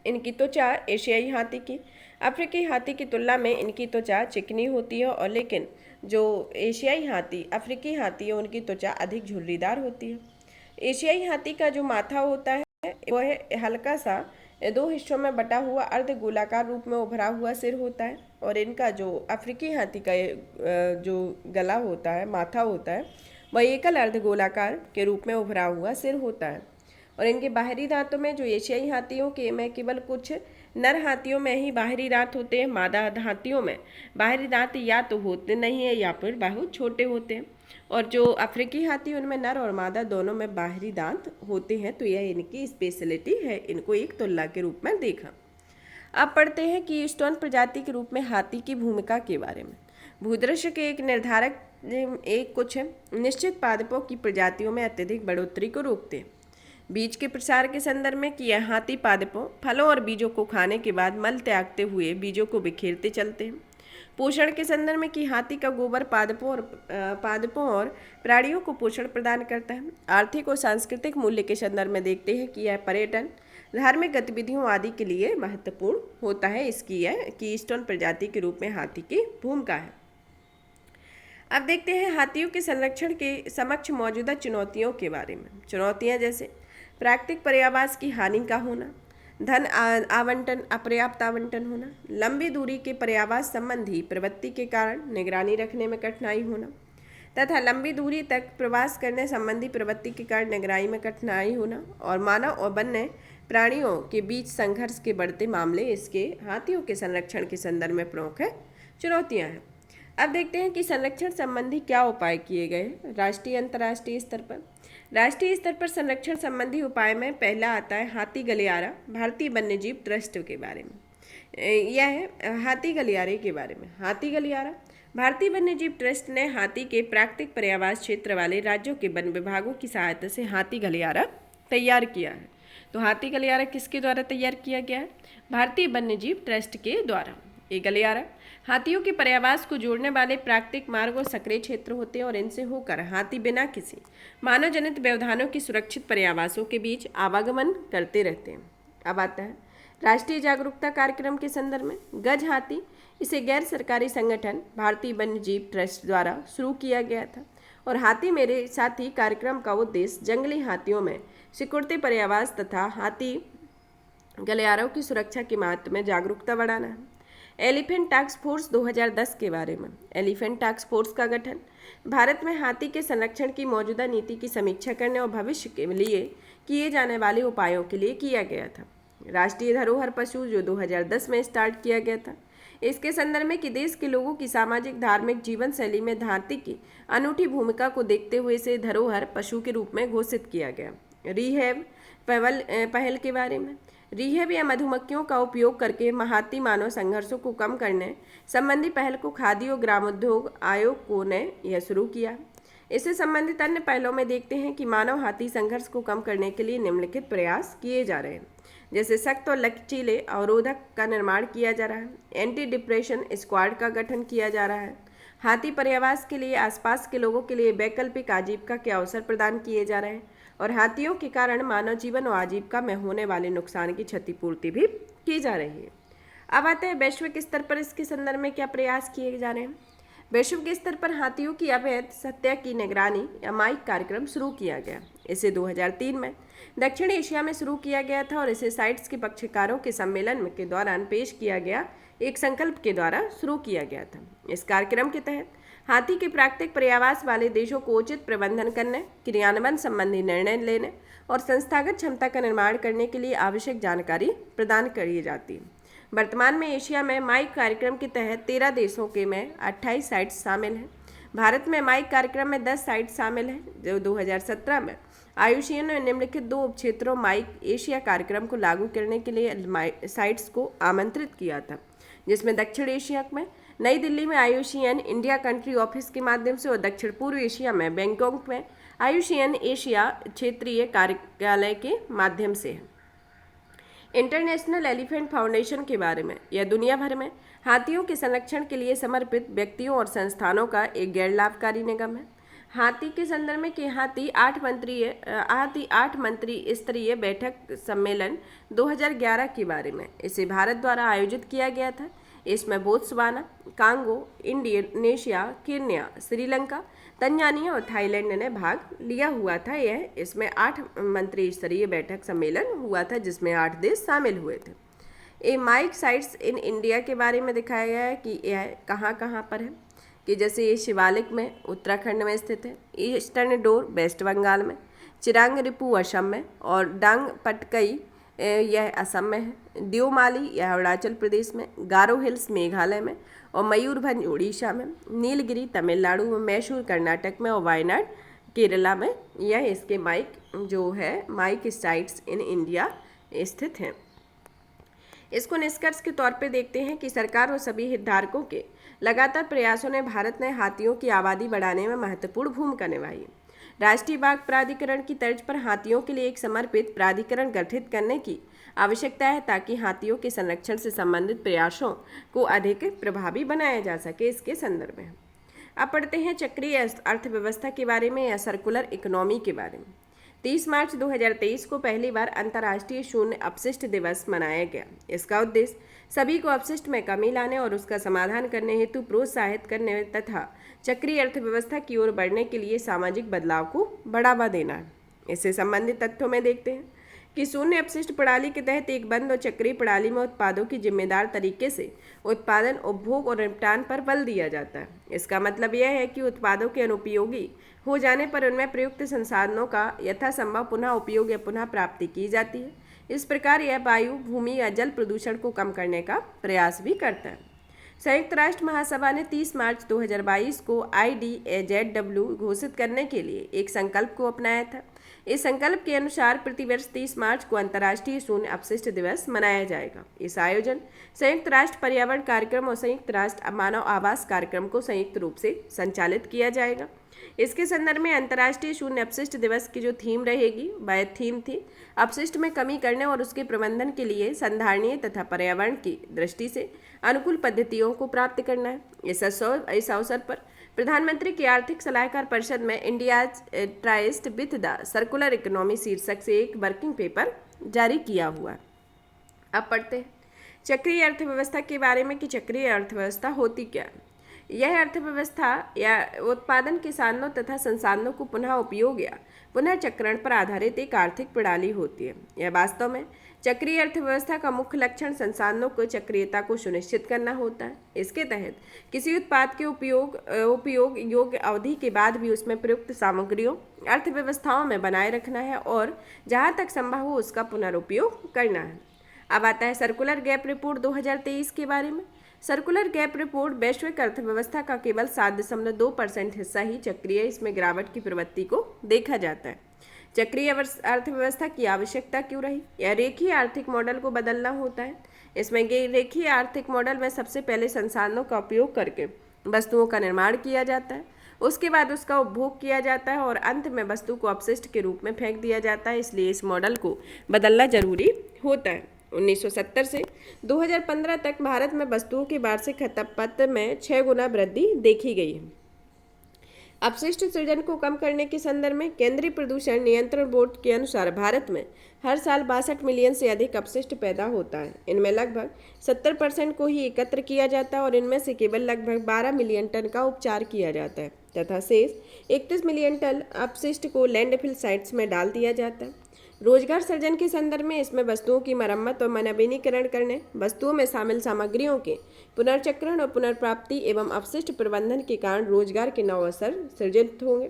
इनकी त्वचा एशियाई हाथी की अफ्रीकी हाथी की तुलना में इनकी त्वचा चिकनी होती है और लेकिन जो एशियाई हाथी अफ्रीकी हाथी है उनकी त्वचा अधिक झुर्रीदार होती है। एशियाई हाथी का जो माथा होता है वह हल्का सा 2 हिस्सों में बटा हुआ अर्ध गोलाकार रूप में उभरा हुआ सिर होता है और इनका जो अफ्रीकी हाथी का जो गला होता है, माथा होता है, वह एकल अर्ध गोलाकार के रूप में उभरा हुआ सिर होता है। और इनके बाहरी दांतों में जो एशियाई हाथियों के में केवल कुछ नर हाथियों में ही बाहरी दांत होते हैं। मादा हाथियों में बाहरी दांत या तो होते नहीं है या फिर बहुत छोटे होते हैं और जो अफ्रीकी हाथी उनमें नर और मादा दोनों में बाहरी दांत होते हैं। तो यह इनकी स्पेशलिटी है, इनको एक तुलना के रूप में देखा। अब पढ़ते हैं कि स्तन प्रजाति के रूप में हाथी की भूमिका के बारे में। भूदृश्य के एक निर्धारक कुछ निश्चित पादपों की प्रजातियों में अत्यधिक बढ़ोतरी को रोकते हैं। बीज के प्रसार के संदर्भ में कि यह हाथी पादपों, फलों और बीजों को खाने के बाद मल त्यागते हुए बीजों को बिखेरते चलते हैं। पोषण के संदर्भ में कि हाथी का गोबर पादपों और प्राणियों को पोषण प्रदान करता है। आर्थिक और सांस्कृतिक मूल्य के संदर्भ में देखते हैं कि यह पर्यटन, धार्मिक गतिविधियों आदि के लिए महत्वपूर्ण होता है। इसकी यह कीस्टोन प्रजाति के रूप में हाथी की भूमिका है। अब देखते हैं हाथियों के संरक्षण के समक्ष मौजूदा चुनौतियों के बारे में। चुनौतियां जैसे प्राकृतिक पर्यावास की हानि का होना, धन आवंटन अपर्याप्त आवंटन होना, लंबी दूरी के पर्यावास संबंधी प्रवृत्ति के कारण निगरानी रखने में कठिनाई होना तथा लंबी दूरी तक प्रवास करने संबंधी प्रवृत्ति के कारण निगरानी में कठिनाई होना और मानव और वन्य प्राणियों के बीच संघर्ष के बढ़ते मामले इसके हाथियों के संरक्षण के संदर्भ में प्रमुख है चुनौतियां हैं। अब देखते हैं कि संरक्षण संबंधी क्या उपाय किए गए राष्ट्रीय अंतर्राष्ट्रीय स्तर पर। राष्ट्रीय स्तर पर संरक्षण संबंधी उपाय में पहला आता है हाथी गलियारा भारतीय वन्यजीव ट्रस्ट के बारे में। यह है हाथी गलियारे के बारे में। हाथी गलियारा भारतीय वन्यजीव ट्रस्ट ने हाथी के प्राकृतिक पर्यावास क्षेत्र वाले राज्यों के वन विभागों की सहायता से हाथी गलियारा तैयार किया है। तो हाथी गलियारा किसके द्वारा तैयार किया गया है? भारतीय वन्यजीव ट्रस्ट के द्वारा। ये गलियारा हाथियों के पर्यावास को जोड़ने वाले प्राकृतिक मार्ग और सक्रिय क्षेत्र होते हैं और इनसे होकर हाथी बिना किसी मानव जनित व्यवधानों की सुरक्षित पर्यावासों के बीच आवागमन करते रहते हैं। अब आता है राष्ट्रीय जागरूकता कार्यक्रम के संदर्भ में। गज हाथी, इसे गैर सरकारी संगठन भारतीय वन्यजीव ट्रस्ट द्वारा शुरू किया गया था और हाथी मेरे साथी कार्यक्रम का उद्देश्य जंगली हाथियों में सिकुड़ते पर्यावास तथा हाथी गलियारों की सुरक्षा के महत्व में जागरूकता बढ़ाना है। एलिफेंट टास्क फोर्स 2010 के बारे में। एलिफेंट टास्क फोर्स का गठन भारत में हाथी के संरक्षण की मौजूदा नीति की समीक्षा करने और भविष्य के लिए किए जाने वाले उपायों के लिए किया गया था। राष्ट्रीय धरोहर पशु जो 2010 में स्टार्ट किया गया था, इसके संदर्भ में कि देश के लोगों की सामाजिक धार्मिक जीवन शैली में हाथी की अनूठी भूमिका को देखते हुए इसे धरोहर पशु के रूप में घोषित किया गया। रिहैब पहल के बारे में। रिहैब या मधुमक्खियों का उपयोग करके हाथी मानव संघर्षों को कम करने संबंधी पहल को खादी और ग्रामोद्योग आयोग को ने यह शुरू किया। इससे संबंधित अन्य पहलों में देखते हैं कि मानव हाथी संघर्ष को कम करने के लिए निम्नलिखित प्रयास किए जा रहे हैं, जैसे सख्त और लचीले अवरोधक का निर्माण किया जा रहा है, एंटी डिप्रेशन स्क्वाड का गठन किया जा रहा है, हाथी पर्यावास के लिए आसपास के लोगों के लिए वैकल्पिक आजीविका के अवसर प्रदान किए जा रहे हैं और हाथियों के कारण मानव जीवन और आजीविका में होने वाले नुकसान की क्षतिपूर्ति भी की जा रही है। अब आते हैं वैश्विक स्तर पर इसके संदर्भ में क्या प्रयास किए जा रहे हैं। वैश्विक स्तर पर हाथियों की अवैध हत्या की निगरानी या माइक कार्यक्रम शुरू किया गया। इसे 2003 में दक्षिण एशिया में शुरू किया गया था और इसे साइट्स के पक्षकारों के सम्मेलन के दौरान पेश किया गया एक संकल्प के द्वारा शुरू किया गया था। इस कार्यक्रम के तहत हाथी के प्राकृतिक पर्यावास वाले देशों को उचित प्रबंधन करने, क्रियान्वयन संबंधी निर्णय लेने और संस्थागत क्षमता का निर्माण करने के लिए आवश्यक जानकारी प्रदान की जाती है। वर्तमान में एशिया में माइक कार्यक्रम के तहत 13 देशों के में 28 साइट्स शामिल हैं। भारत में माइक कार्यक्रम में 10 साइट्स शामिल हैं। जो 2017 में आयुषियन ने निम्नलिखित 2 उपक्षेत्रों माइक एशिया कार्यक्रम को लागू करने के लिए साइट्स को आमंत्रित किया था, जिसमें दक्षिण एशिया में नई दिल्ली में आयुषियन इंडिया कंट्री ऑफिस के माध्यम से और दक्षिण पूर्व एशिया में बैंकॉक में आयुषियन एशिया क्षेत्रीय कार्यालय के माध्यम से है। इंटरनेशनल एलिफेंट फाउंडेशन के बारे में। यह दुनिया भर में हाथियों के संरक्षण के लिए समर्पित व्यक्तियों और संस्थानों का एक गैर लाभकारी निगम है। हाथी के संदर्भ में कि हाथी 8 मंत्री स्तरीय बैठक सम्मेलन 2011 के बारे में। इसे भारत द्वारा आयोजित किया गया था। इसमें Botswana, Congo, Indonesia, Kenya, Sri Lanka, Tanzania और थाईलैंड ने भाग लिया हुआ था। इसमें 8 मंत्री स्तरीय बैठक सम्मेलन हुआ था, जिसमें 8 देश शामिल हुए थे। ये माइक साइट्स इन इंडिया के बारे में दिखाया गया है कि यह कहाँ कहाँ पर है, कि जैसे ये शिवालिक में उत्तराखंड में स्थित है, ईस्टर्न डोर वेस्ट बंगाल में, चिरांग रिपू असम में और डांग पटकई यह असम में है, देओमाली यह अरुणाचल प्रदेश में, गारो हिल्स मेघालय में और मयूरभंज उड़ीसा में, नीलगिरी तमिलनाडु में, मैसूर कर्नाटक में और वायनाड केरला में यह इसके माइक जो है माइक साइट्स इन इंडिया स्थित हैं। इसको निष्कर्ष के तौर पे देखते हैं कि सरकार और सभी हितधारकों के लगातार प्रयासों ने भारत में हाथियों की आबादी बढ़ाने में महत्वपूर्ण भूमिका निभाई है। राष्ट्रीय बाघ प्राधिकरण की तर्ज पर हाथियों के लिए एक समर्पित प्राधिकरण गठित करने की आवश्यकता है, ताकि हाथियों के संरक्षण से संबंधित प्रयासों को अधिक प्रभावी बनाया जा सके। इसके संदर्भ में अब पढ़ते हैं चक्रीय अर्थव्यवस्था के बारे में या सर्कुलर इकोनॉमी के बारे में। 30 मार्च 2023 को पहली बार अंतर्राष्ट्रीय शून्य अपशिष्ट दिवस मनाया गया। इसका उद्देश्य सभी को अपशिष्ट में कमी लाने और उसका समाधान करने हेतु प्रोत्साहित करने तथा चक्रीय अर्थव्यवस्था की ओर बढ़ने के लिए सामाजिक बदलाव को बढ़ावा देना है। इससे संबंधित तथ्यों में देखते हैं कि शून्य अपशिष्ट प्रणाली के तहत एक बंद और चक्रीय प्रणाली में उत्पादों की जिम्मेदार तरीके से उत्पादन, उपभोग और निपटान पर बल दिया जाता है। इसका मतलब यह है कि उत्पादों के अनुपयोगी हो जाने पर उनमें प्रयुक्त संसाधनों का यथासंभव पुनः उपयोग या पुनः प्राप्ति की जाती है। इस प्रकार यह वायु, भूमि या जल प्रदूषण को कम करने का प्रयास भी करता है। संयुक्त राष्ट्र महासभा ने 30 मार्च 2022 को IDAZW घोषित करने के लिए एक संकल्प को अपनाया था। इस संकल्प के अनुसार प्रतिवर्ष 30 मार्च को अंतर्राष्ट्रीय शून्य अपशिष्ट दिवस मनाया जाएगा। इस आयोजन संयुक्त राष्ट्र पर्यावरण कार्यक्रम और संयुक्त राष्ट्र मानव आवास कार्यक्रम को संयुक्त रूप से संचालित किया जाएगा। इसके संदर्भ में अंतर्राष्ट्रीय शून्य अपशिष्ट दिवस की जो थीम रहेगी वह थीम थी अपशिष्ट में कमी करने और उसके प्रबंधन के लिए संधारणीय तथा पर्यावरण की दृष्टि से अनुकूल पद्धतियों को प्राप्त करना है। इस अवसर पर प्रधानमंत्री की आर्थिक सलाहकार परिषद में India tryst with the circular economy शीर्षक से एक वर्किंग पेपर जारी किया हुआ। अब पढ़ते हैं चक्रीय अर्थव्यवस्था के बारे में कि चक्रीय अर्थव्यवस्था होती क्या है। यह अर्थव्यवस्था या उत्पादन किसानों तथा संसाधनों को पुनः उपयोग या पुनर्चक्रण पर आधारित एक आर्थिक प्रणाली होती है। यह वास्तव में चक्रीय अर्थव्यवस्था का मुख्य लक्षण संसाधनों को चक्रीयता को सुनिश्चित करना होता है। इसके तहत किसी उत्पाद के उपयोग योग्य अवधि के बाद भी उसमें प्रयुक्त सामग्रियों अर्थव्यवस्थाओं में बनाए रखना है और जहाँ तक संभव हो उसका पुनरुपयोग करना है। अब आता है सर्कुलर गैप रिपोर्ट 2023 के बारे में। सर्कुलर गैप रिपोर्ट वैश्विक अर्थव्यवस्था का केवल 7.2% हिस्सा ही चक्रीय, इसमें गिरावट की प्रवृत्ति को देखा जाता है। चक्रीय अर्थव्यवस्था की आवश्यकता क्यों रही? यह रेखीय आर्थिक मॉडल को बदलना होता है। इसमें रेखीय आर्थिक मॉडल में सबसे पहले संसाधनों का उपयोग करके वस्तुओं का निर्माण किया जाता है, उसके बाद उसका उपभोग किया जाता है और अंत में वस्तु को अपशिष्ट के रूप में फेंक दिया जाता है। इसलिए इस मॉडल को बदलना जरूरी होता है। 1970 से 2015 तक भारत में वस्तुओं की वार्षिक खपत में 6 गुना वृद्धि देखी गई है। अपशिष्ट सृजन को कम करने के संदर्भ में केंद्रीय प्रदूषण नियंत्रण बोर्ड के अनुसार भारत में हर साल 62 मिलियन से अधिक अपशिष्ट पैदा होता है। इनमें लगभग 70% को ही एकत्र किया जाता है और इनमें से केवल लगभग 12 मिलियन टन का उपचार किया जाता है तथा शेष 31 मिलियन टन अपशिष्ट को लैंडफिल साइट्स में डाल दिया जाता है। रोजगार सृजन के संदर्भ में इसमें वस्तुओं की मरम्मत और नवीनीकरण करने, वस्तुओं में शामिल सामग्रियों के पुनर्चक्रण और पुनर्प्राप्ति एवं अपशिष्ट प्रबंधन के कारण रोजगार के नव अवसर सृजित होंगे।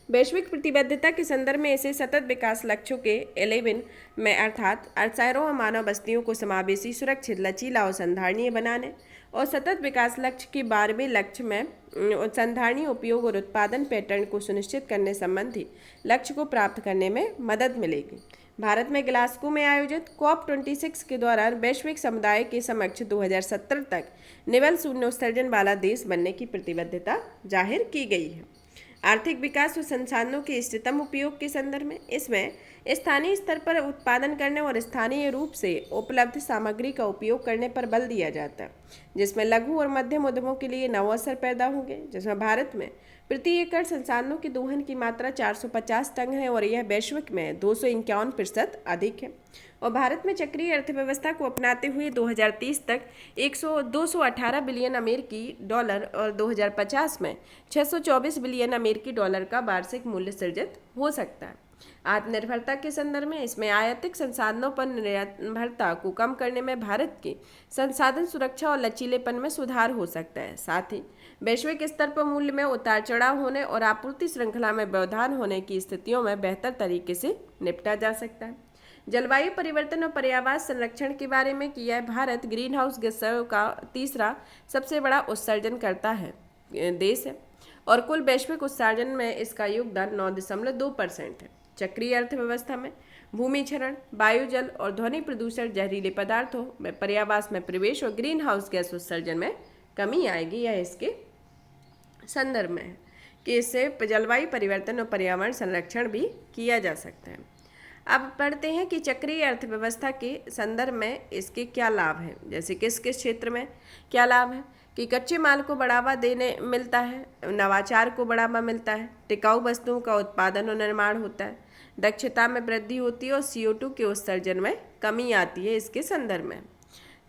वैश्विक प्रतिबद्धता के संदर्भ में इसे सतत विकास लक्ष्यों के 11 में अर्थात शहरों और मानव बस्तियों को समावेशी, सुरक्षित, लचीला और संधारणीय बनाने और सतत विकास लक्ष्य के 12वें लक्ष्य में संधारणीय उपयोग और उत्पादन पैटर्न को सुनिश्चित करने संबंधी लक्ष्य को प्राप्त करने में मदद मिलेगी। भारत में ग्लासगो में आयोजित COP26 के दौरान वैश्विक समुदाय के समक्ष 2070 तक निवल शून्य उत्सर्जन वाला देश बनने की प्रतिबद्धता जाहिर की गई है। आर्थिक विकास और संसाधनों के इष्टतम उपयोग के संदर्भ में इसमें स्थानीय स्तर पर उत्पादन करने और स्थानीय रूप से उपलब्ध सामग्री का उपयोग करने पर बल दिया जाता है, जिसमें लघु और मध्यम उद्यमों के लिए नव अवसर पैदा होंगे। जिसमें भारत में प्रति एकड़ संसाधनों की दोहन की मात्रा 450 टन है और यह वैश्विक में 251% अधिक है। और भारत में चक्रीय अर्थव्यवस्था को अपनाते हुए 2030 तक 218 बिलियन अमेरिकी डॉलर और 2050 में 624 बिलियन अमेरिकी डॉलर का वार्षिक मूल्य सृजित हो सकता है। आत्मनिर्भरता के संदर्भ में इसमें आयातिक संसाधनों पर निर्भरता को कम करने में भारत की संसाधन सुरक्षा और लचीलेपन में सुधार हो सकता है। साथ ही वैश्विक स्तर पर मूल्य में उतार चढ़ाव होने और आपूर्ति श्रृंखला में व्यवधान होने की स्थितियों में बेहतर तरीके से निपटा जा सकता है। जलवायु परिवर्तन और पर्यावरण संरक्षण के बारे में किया है, भारत ग्रीन हाउस गैसों का तीसरा सबसे बड़ा उत्सर्जन करता है देश है और कुल वैश्विक उत्सर्जन में इसका योगदान 9.2% है। चक्रीय अर्थव्यवस्था में भूमि क्षरण, वायु, जल और ध्वनि प्रदूषण, जहरीले पदार्थों में पर्यावास में प्रवेश और ग्रीन हाउस गैस उत्सर्जन में कमी आएगी। यह इसके संदर्भ में है कि इससे जलवायु परिवर्तन और पर्यावरण संरक्षण भी किया जा सकता है। अब पढ़ते हैं कि चक्रीय अर्थव्यवस्था के संदर्भ में इसके क्या लाभ हैं। जैसे किस किस क्षेत्र में क्या लाभ है कि कच्चे माल को बढ़ावा देने मिलता है, नवाचार को बढ़ावा मिलता है, टिकाऊ वस्तुओं का उत्पादन और निर्माण होता है, दक्षता में वृद्धि होती है और CO2 के उत्सर्जन में कमी आती है। इसके संदर्भ में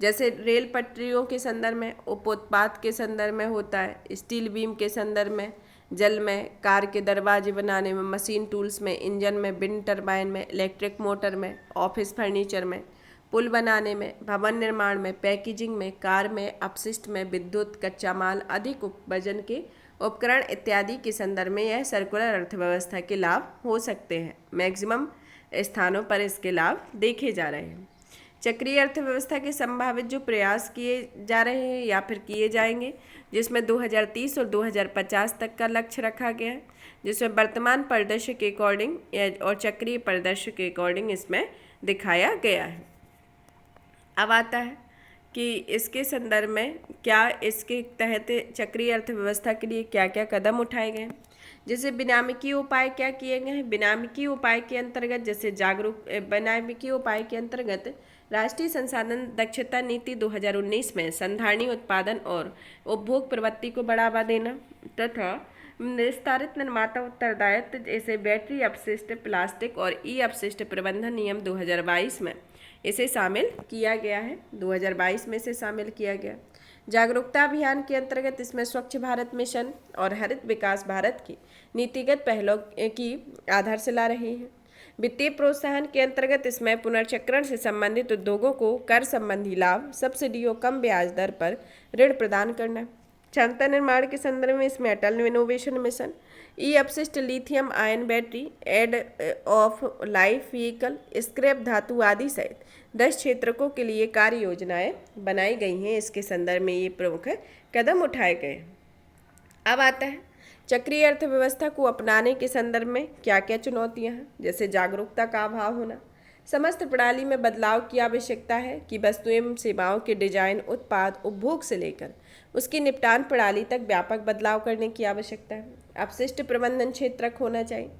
जैसे रेल पटरियों के संदर्भ में, उप उत्पाद के संदर्भ में होता है, स्टील बीम के संदर्भ में, जल में, कार के दरवाजे बनाने में, मशीन टूल्स में, इंजन में, विंड टरबाइन में, इलेक्ट्रिक मोटर में, ऑफिस फर्नीचर में, पुल बनाने में, भवन निर्माण में, पैकेजिंग में, कार में, अपशिष्ट में, विद्युत, कच्चा माल, अधिक वजन के उपकरण इत्यादि के संदर्भ में यह सर्कुलर अर्थव्यवस्था के लाभ हो सकते हैं। मैक्सिमम स्थानों पर इसके लाभ देखे जा रहे हैं। चक्रीय अर्थव्यवस्था के संभावित जो प्रयास किए जा रहे हैं या फिर किए जाएंगे, जिसमें 2030 और 2050 तक का लक्ष्य रखा गया है, जिसमें वर्तमान परिदृश्य के अकॉर्डिंग और चक्रीय परिदृश्य के अकॉर्डिंग इसमें दिखाया गया है। अब आता है कि इसके संदर्भ में क्या इसके तहत चक्रीय अर्थव्यवस्था के लिए क्या क्या कदम उठाए गए हैं। जैसे विनियामकीय उपाय क्या किए गए हैं। विनियामकीय उपाय के अंतर्गत जैसे विनियामकीय उपाय के अंतर्गत राष्ट्रीय संसाधन दक्षता नीति 2019 में संधारणीय उत्पादन और उपभोग प्रवृत्ति को बढ़ावा देना तथा विस्तारित निर्माता उत्तरदायित्व जैसे बैटरी अपशिष्ट, प्लास्टिक और ई अपशिष्ट प्रबंधन नियम 2022 में इसे शामिल किया गया है, 2022 में इसे शामिल किया गया। जागरूकता अभियान के अंतर्गत इसमें स्वच्छ भारत मिशन और हरित विकास भारत की नीतिगत पहलों की आधारशिला रही है। वित्तीय प्रोत्साहन के अंतर्गत इसमें पुनर्चक्रण से संबंधित उद्योगों को कर संबंधी लाभ, सब्सिडी और कम ब्याज दर पर ऋण प्रदान करना। क्षमता निर्माण के संदर्भ में इसमें अटल इनोवेशन मिशन, ई अपशिष्ट lithium ion battery, end of life vehicle, scrap धातु आदि सहित 10 क्षेत्रकों के लिए कार्य योजनाएं बनाई गई हैं। इसके संदर्भ में ये प्रमुख कदम उठाए गए। अब आता है चक्रीय अर्थव्यवस्था को अपनाने के संदर्भ में क्या क्या चुनौतियां हैं, जैसे जागरूकता का अभाव होना, समस्त प्रणाली में बदलाव की आवश्यकता है कि वस्तु एवं सेवाओं के डिजाइन, उत्पाद, उपभोग से लेकर उसकी निपटान प्रणाली तक व्यापक बदलाव करने की आवश्यकता है। अपशिष्ट प्रबंधन क्षेत्रक होना चाहिए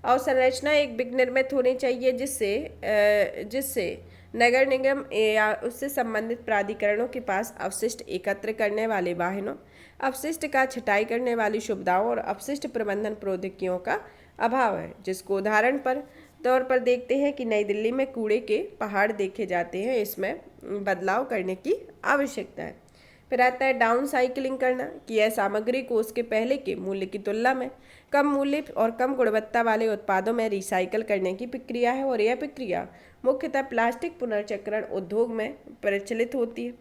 और संरचना एक विनिर्मित होनी चाहिए जिससे नगर निगम या उससे संबंधित प्राधिकरणों के पास अपशिष्ट एकत्र करने वाले वाहनों, अपशिष्ट का छटाई करने वाली सुविधाओं और अपशिष्ट प्रबंधन प्रौद्योगिकियों का अभाव है, जिसको उदाहरण पर तौर पर देखते हैं कि नई दिल्ली में कूड़े के पहाड़ देखे जाते हैं। इसमें बदलाव करने की आवश्यकता है। फिर आता है डाउन साइकिलिंग करना, कि यह सामग्री को उसके पहले के मूल्य की तुलना में कम मूल्य और कम गुणवत्ता वाले उत्पादों में रिसाइकल करने की प्रक्रिया है और यह प्रक्रिया मुख्यतः प्लास्टिक पुनर्चक्रण उद्योग में प्रचलित होती है।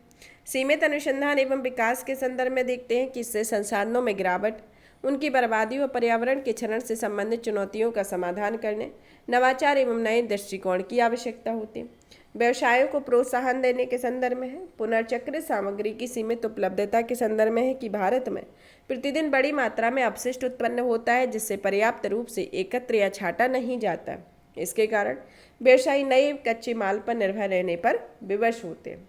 सीमित अनुसंधान एवं विकास के संदर्भ में देखते हैं कि इससे संसाधनों में गिरावट, उनकी बर्बादी और पर्यावरण के क्षरण से संबंधित चुनौतियों का समाधान करने नवाचार एवं नए दृष्टिकोण की आवश्यकता होती है। व्यवसायों को प्रोत्साहन देने के संदर्भ में है। पुनर्चक्रित सामग्री की सीमित उपलब्धता के संदर्भ में है कि भारत में प्रतिदिन बड़ी मात्रा में अपशिष्ट उत्पन्न होता है, जिससे पर्याप्त रूप से एकत्र या छाटा नहीं जाता। इसके कारण व्यवसायी नए कच्चे माल पर निर्भर रहने पर विवश होते हैं।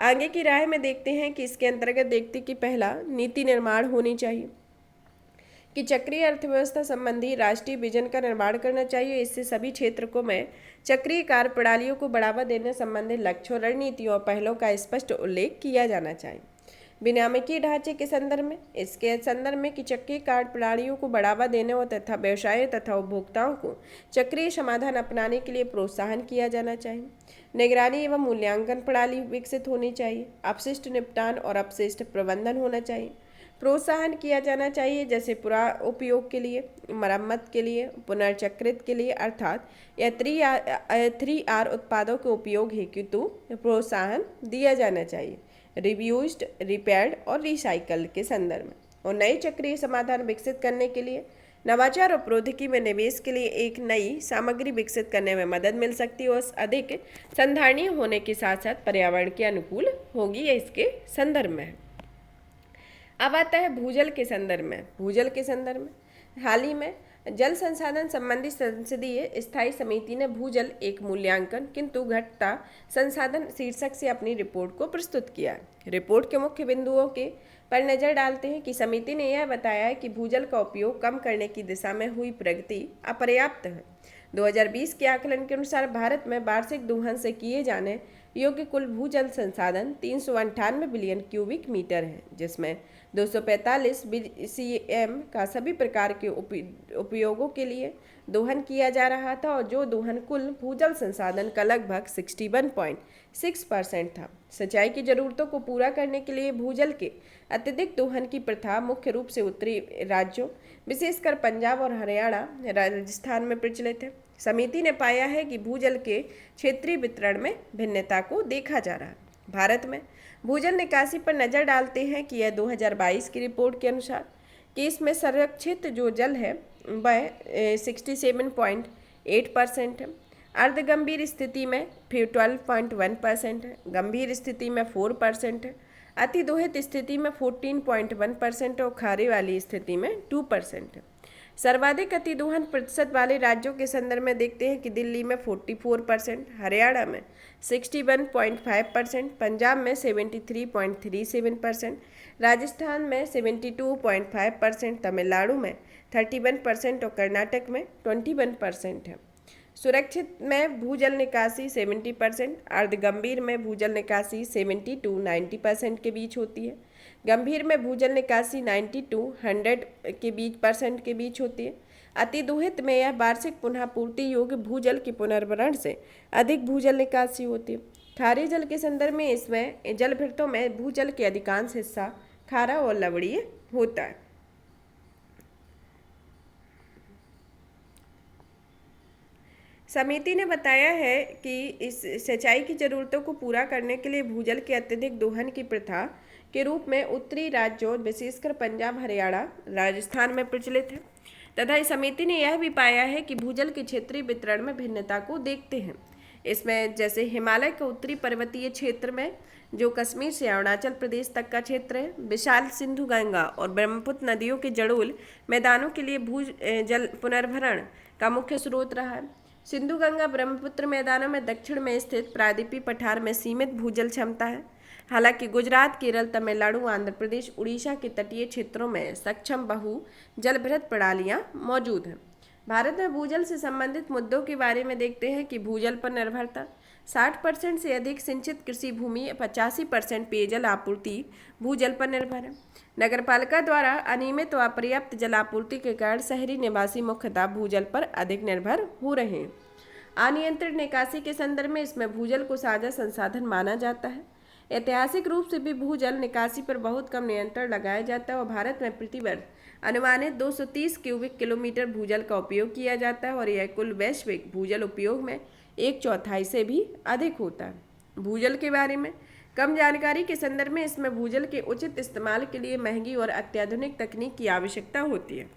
आगे की राय में देखते हैं कि इसके अंतर्गत देखते कि पहला, नीति निर्माण होनी चाहिए कि चक्रीय अर्थव्यवस्था संबंधी राष्ट्रीय विजन का निर्माण करना चाहिए। इससे सभी क्षेत्रों में चक्रीय कार्य प्रणालियों को बढ़ावा देने संबंधी लक्ष्यों, रणनीतियों और पहलों का स्पष्ट उल्लेख किया जाना चाहिए। विनियामकीय ढांचे के संदर्भ में इसके संदर्भ में कि चक्रीय कार्य प्रणालियों को बढ़ावा देने और तथा व्यवसायों तथा उपभोक्ताओं को चक्रीय समाधान अपनाने के लिए प्रोत्साहन किया जाना चाहिए। निगरानी एवं मूल्यांकन प्रणाली विकसित होनी चाहिए। अपशिष्ट निपटान और अपशिष्ट प्रबंधन होना चाहिए। प्रोत्साहन किया जाना चाहिए, जैसे पुरा उपयोग के लिए, मरम्मत के लिए, पुनर्चक्रित के लिए, अर्थात या 3R उत्पादों के उपयोग हेतु प्रोत्साहन दिया जाना चाहिए। रिव्यूज्ड, रिपेयर्ड और रिसाइकल के संदर्भ में और नए चक्रीय समाधान विकसित करने के लिए नवाचार और प्रौद्योगिकी में निवेश के लिए एक नई सामग्री विकसित करने में मदद मिल सकती है और अधिक संधारणीय होने के साथ साथ पर्यावरण के अनुकूल होगी, यह इसके संदर्भ में है। अब आता है भूजल के संदर्भ में। भूजल के संदर्भ में हाल ही में जल संसाधन संबंधी संसदीय स्थायी समिति ने भूजल एक मूल्यांकन किंतु घटता संसाधन शीर्षक से अपनी रिपोर्ट को प्रस्तुत किया। रिपोर्ट के मुख्य बिंदुओं के पर नजर डालते हैं कि समिति ने यह बताया है कि भूजल का उपयोग कम करने की दिशा में हुई प्रगति अपर्याप्त है। 2020 के आकलन के अनुसार भारत में वार्षिक दोहन से किए जाने योग्य कुल भूजल संसाधन 398 बिलियन क्यूबिक मीटर है, जिसमें 245 BCM का सभी प्रकार के उपयोगों के लिए दोहन किया जा रहा था और जो दोहन कुल भूजल संसाधन का लगभग 61.6% था। सिंचाई की जरूरतों को पूरा करने के लिए भूजल के अत्यधिक दोहन की प्रथा मुख्य रूप से उत्तरी राज्यों, विशेषकर पंजाब और हरियाणा, राजस्थान में प्रचलित है। समिति ने पाया है कि भूजल के क्षेत्रीय वितरण में भिन्नता को देखा जा रहा है। भारत में भूजल निकासी पर नजर डालते हैं कि यह 2022 की रिपोर्ट के अनुसार कि इसमें संरक्षित जो जल है वह 67.8% है, अर्धगंभीर स्थिति में 12.1% है, गंभीर स्थिति में 4% है, अति दोहित स्थिति में 14.1% और खारे वाली स्थिति में 2% है। सर्वाधिक अति दोहन प्रतिशत वाले राज्यों के संदर्भ में देखते हैं कि दिल्ली में 44%, हरियाणा में 61.5%, पंजाब में 73.37%, राजस्थान में 72.5%, तमिलनाडु में 31% और कर्नाटक में 21% है। सुरक्षित में भूजल निकासी 70%, अर्धगंभीर में भूजल निकासी 70 to 90% के बीच होती है, गंभीर में भूजल निकासी 90 to 100 के बीच % के बीच होती है। अति दोहित में यह वार्षिक पुनः पूर्ति योग्य भूजल के पुनर्भरण से अधिक भूजल निकासी होती है। खारे जल के संदर्भ में इसमें जलभृतों में भूजल के अधिकांश हिस्सा खारा और लवणीय होता है। समिति ने बताया है कि इस सिंचाई की जरूरतों को पूरा करने के लिए भूजल के अत्यधिक दोहन की प्रथा के रूप में उत्तरी राज्यों विशेषकर पंजाब, हरियाणा, राजस्थान में प्रचलित है तथा इस समिति ने यह भी पाया है कि भूजल के क्षेत्रीय वितरण में भिन्नता को देखते हैं। इसमें जैसे हिमालय के उत्तरी पर्वतीय क्षेत्र में जो कश्मीर से अरुणाचल प्रदेश तक का क्षेत्र है, विशाल सिंधु, गंगा और ब्रह्मपुत्र नदियों के जड़ोल मैदानों के लिए जल पुनर्भरण का मुख्य स्रोत रहा है। सिंधु, गंगा, ब्रह्मपुत्र मैदानों में दक्षिण में स्थित प्रायद्वीपीय पठार में सीमित भूजल क्षमता है। हालांकि गुजरात, केरल, तमिलनाडु, आंध्र प्रदेश, उड़ीसा के तटीय क्षेत्रों में सक्षम बहु जलभृत प्रणालियां मौजूद हैं। भारत में भूजल से संबंधित मुद्दों के बारे में देखते हैं कि भूजल पर निर्भरता 60% से अधिक सिंचित कृषि भूमि, 85% पेयजल आपूर्ति भूजल पर निर्भर है। नगरपालिका द्वारा अनियमित व अपर्याप्त जल आपूर्ति के कारण शहरी निवासी मुख्यतः भूजल पर अधिक निर्भर हो रहे हैं। अनियंत्रित निकासी के संदर्भ में इसमें भूजल को साझा संसाधन माना जाता है। ऐतिहासिक रूप से भी भूजल निकासी पर बहुत कम नियंत्रण लगाया जाता है और भारत में प्रतिवर्ष अनुमानित 230 क्यूबिक किलोमीटर भूजल का उपयोग किया जाता है और यह कुल वैश्विक भूजल उपयोग में 1/4 से भी अधिक होता है। भूजल के बारे में कम जानकारी के संदर्भ में इसमें भूजल के उचित इस्तेमाल के लिए महंगी और अत्याधुनिक तकनीक की आवश्यकता होती है।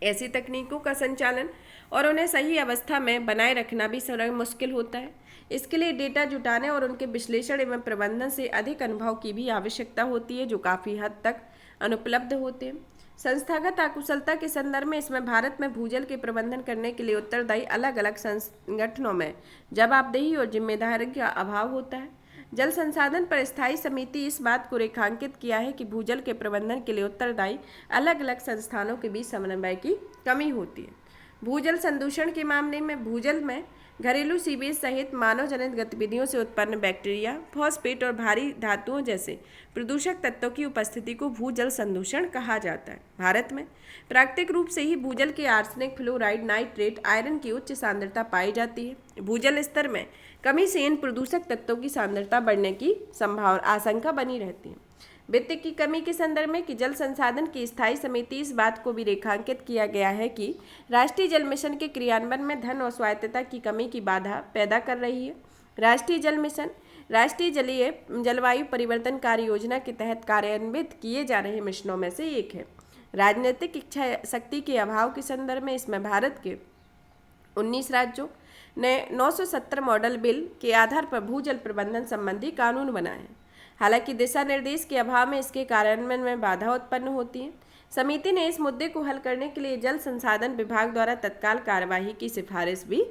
ऐसी तकनीकों का संचालन और उन्हें सही अवस्था में बनाए रखना भी स्वयं मुश्किल होता है। इसके लिए डेटा जुटाने और उनके विश्लेषण एवं प्रबंधन से अधिक अनुभव की भी आवश्यकता होती है, जो काफ़ी हद तक अनुपलब्ध होते हैं। संस्थागत अकुशलता के संदर्भ में इसमें भारत में भूजल के प्रबंधन करने के लिए उत्तरदायी अलग अलग संगठनों में जवाबदेही और जिम्मेदारी का अभाव होता है। जल संसाधन पर स्थायी समिति इस बात को रेखांकित किया है कि भूजल के प्रबंधन के लिए उत्तरदायी अलग अलग संस्थानों के बीच समन्वय की कमी होती है। भूजल संदूषण के मामले में भूजल में घरेलू सीवेज सहित मानव जनित गतिविधियों से उत्पन्न बैक्टीरिया, फॉस्फेट और भारी धातुओं जैसे प्रदूषक तत्वों की उपस्थिति को भूजल संदूषण कहा जाता है। भारत में प्राकृतिक रूप से ही भूजल के आर्सेनिक, फ्लोराइड, नाइट्रेट, आयरन की उच्च सांद्रता पाई जाती है। भूजल स्तर में कमी से इन प्रदूषक तत्वों की सांद्रता बढ़ने की आशंका बनी रहती है। वित्त की कमी के संदर्भ में कि जल संसाधन की स्थायी समिति इस बात को भी रेखांकित किया गया है कि राष्ट्रीय जल मिशन के क्रियान्वयन में धन और स्वायत्तता की कमी की बाधा पैदा कर रही है। राष्ट्रीय जल मिशन राष्ट्रीय जलवायु परिवर्तन कार्य योजना के तहत कार्यान्वित किए जा रहे मिशनों में से एक है। राजनीतिक इच्छा शक्ति के अभाव के संदर्भ में इसमें भारत के 19 राज्यों ने 970 मॉडल बिल के आधार पर भूजल प्रबंधन संबंधी कानून बनाए हैं। हालांकि दिशा निर्देश के अभाव में इसके कार्यान्वयन में बाधा उत्पन्न होती है। समिति ने इस मुद्दे को हल करने के लिए जल संसाधन विभाग द्वारा तत्काल कार्यवाही की सिफारिश भी